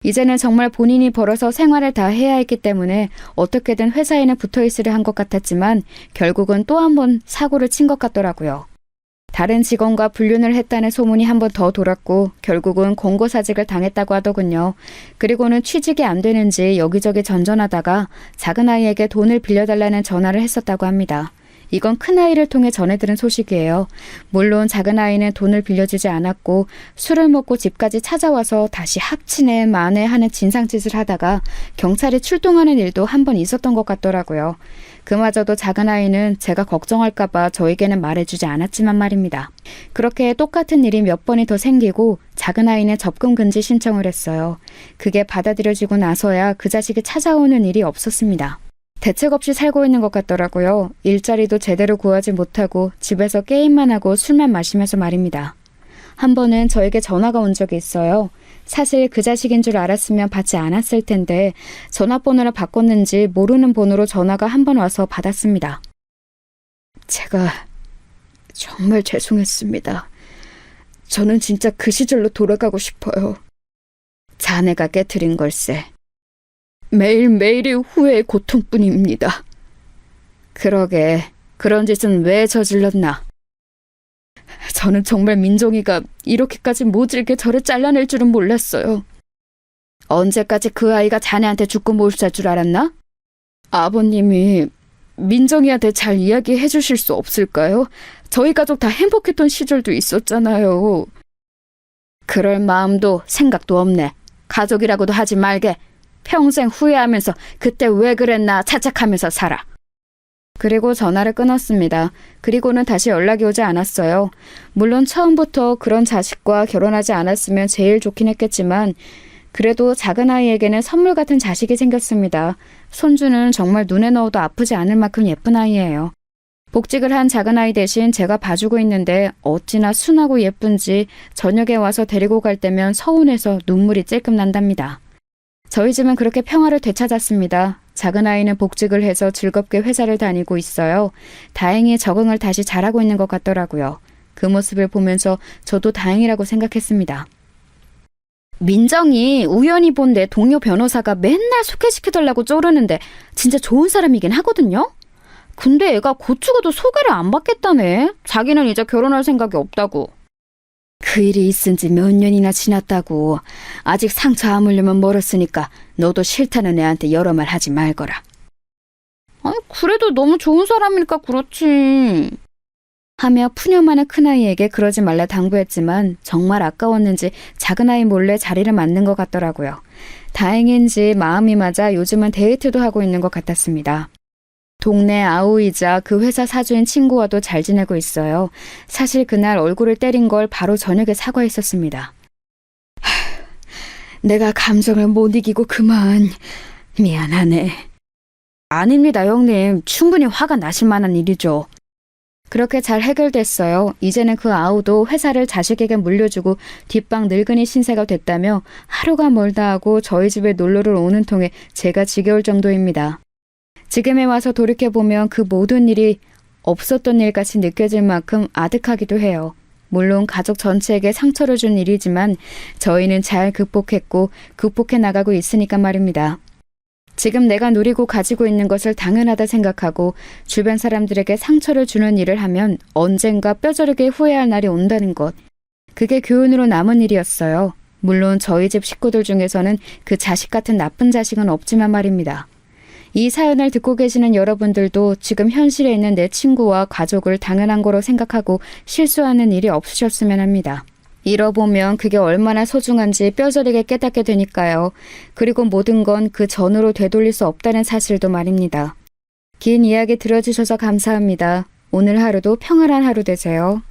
Speaker 2: 이제는 정말 본인이 벌어서 생활을 다 해야 했기 때문에 어떻게든 회사에는 붙어있으려 한 것 같았지만 결국은 또 한 번 사고를 친 것 같더라고요. 다른 직원과 불륜을 했다는 소문이 한 번 더 돌았고 결국은 공고사직을 당했다고 하더군요. 그리고는 취직이 안 되는지 여기저기 전전하다가 작은아이에게 돈을 빌려달라는 전화를 했었다고 합니다. 이건 큰아이를 통해 전해들은 소식이에요. 물론 작은아이는 돈을 빌려주지 않았고 술을 먹고 집까지 찾아와서 다시 합치네 마네 하는 진상짓을 하다가 경찰이 출동하는 일도 한 번 있었던 것 같더라고요. 그마저도 작은아이는 제가 걱정할까봐 저에게는 말해주지 않았지만 말입니다. 그렇게 똑같은 일이 몇 번이 더 생기고 작은아이는 접근 금지 신청을 했어요. 그게 받아들여지고 나서야 그 자식이 찾아오는 일이 없었습니다. 대책 없이 살고 있는 것 같더라고요. 일자리도 제대로 구하지 못하고 집에서 게임만 하고 술만 마시면서 말입니다. 한 번은 저에게 전화가 온 적이 있어요. 사실 그 자식인 줄 알았으면 받지 않았을 텐데 전화번호를 바꿨는지 모르는 번호로 전화가 한 번 와서 받았습니다. 제가 정말 죄송했습니다. 저는 진짜 그 시절로 돌아가고 싶어요. 자네가 깨트린 걸세. 매일매일이 후회의 고통뿐입니다. 그러게, 그런 짓은 왜 저질렀나? 저는 정말 민정이가 이렇게까지 모질게 저를 잘라낼 줄은 몰랐어요. 언제까지 그 아이가 자네한테 죽고 못 살 줄 알았나? 아버님이 민정이한테 잘 이야기해 주실 수 없을까요? 저희 가족 다 행복했던 시절도 있었잖아요. 그럴 마음도 생각도 없네. 가족이라고도 하지 말게. 평생 후회하면서 그때 왜 그랬나 자책하면서 살아. 그리고 전화를 끊었습니다. 그리고는 다시 연락이 오지 않았어요. 물론 처음부터 그런 자식과 결혼하지 않았으면 제일 좋긴 했겠지만 그래도 작은 아이에게는 선물 같은 자식이 생겼습니다. 손주는 정말 눈에 넣어도 아프지 않을 만큼 예쁜 아이예요. 복직을 한 작은 아이 대신 제가 봐주고 있는데 어찌나 순하고 예쁜지 저녁에 와서 데리고 갈 때면 서운해서 눈물이 찔끔 난답니다. 저희 집은 그렇게 평화를 되찾았습니다. 작은 아이는 복직을 해서 즐겁게 회사를 다니고 있어요. 다행히 적응을 다시 잘하고 있는 것 같더라고요. 그 모습을 보면서 저도 다행이라고 생각했습니다. 민정이 우연히 본 내 동료 변호사가 맨날 소개시켜달라고 쪼르는데 진짜 좋은 사람이긴 하거든요? 근데 애가 곧 죽어도 소개를 안 받겠다네. 자기는 이제 결혼할 생각이 없다고. 그 일이 있은 지 몇 년이나 지났다고. 아직 상처 아물려면 멀었으니까 너도 싫다는 애한테 여러 말 하지 말거라. 아니, 그래도 너무 좋은 사람이니까 그렇지. 하며 푸념하는 큰아이에게 그러지 말라 당부했지만 정말 아까웠는지 작은아이 몰래 자리를 맡는 것 같더라고요. 다행인지 마음이 맞아 요즘은 데이트도 하고 있는 것 같았습니다. 동네 아우이자 그 회사 사주인 친구와도 잘 지내고 있어요. 사실 그날 얼굴을 때린 걸 바로 저녁에 사과했었습니다. 내가 감정을 못 이기고 그만. 미안하네. 아닙니다, 형님. 충분히 화가 나실 만한 일이죠. 그렇게 잘 해결됐어요. 이제는 그 아우도 회사를 자식에게 물려주고 뒷방 늙은이 신세가 됐다며 하루가 멀다 하고 저희 집에 놀러를 오는 통에 제가 지겨울 정도입니다. 지금에 와서 돌이켜보면 그 모든 일이 없었던 일같이 느껴질 만큼 아득하기도 해요. 물론 가족 전체에게 상처를 준 일이지만 저희는 잘 극복했고 극복해 나가고 있으니까 말입니다. 지금 내가 누리고 가지고 있는 것을 당연하다 생각하고 주변 사람들에게 상처를 주는 일을 하면 언젠가 뼈저리게 후회할 날이 온다는 것. 그게 교훈으로 남은 일이었어요. 물론 저희 집 식구들 중에서는 그 자식 같은 나쁜 자식은 없지만 말입니다. 이 사연을 듣고 계시는 여러분들도 지금 현실에 있는 내 친구와 가족을 당연한 거로 생각하고 실수하는 일이 없으셨으면 합니다. 잃어보면 그게 얼마나 소중한지 뼈저리게 깨닫게 되니까요. 그리고 모든 건 그 전으로 되돌릴 수 없다는 사실도 말입니다. 긴 이야기 들어주셔서 감사합니다. 오늘 하루도 평안한 하루 되세요.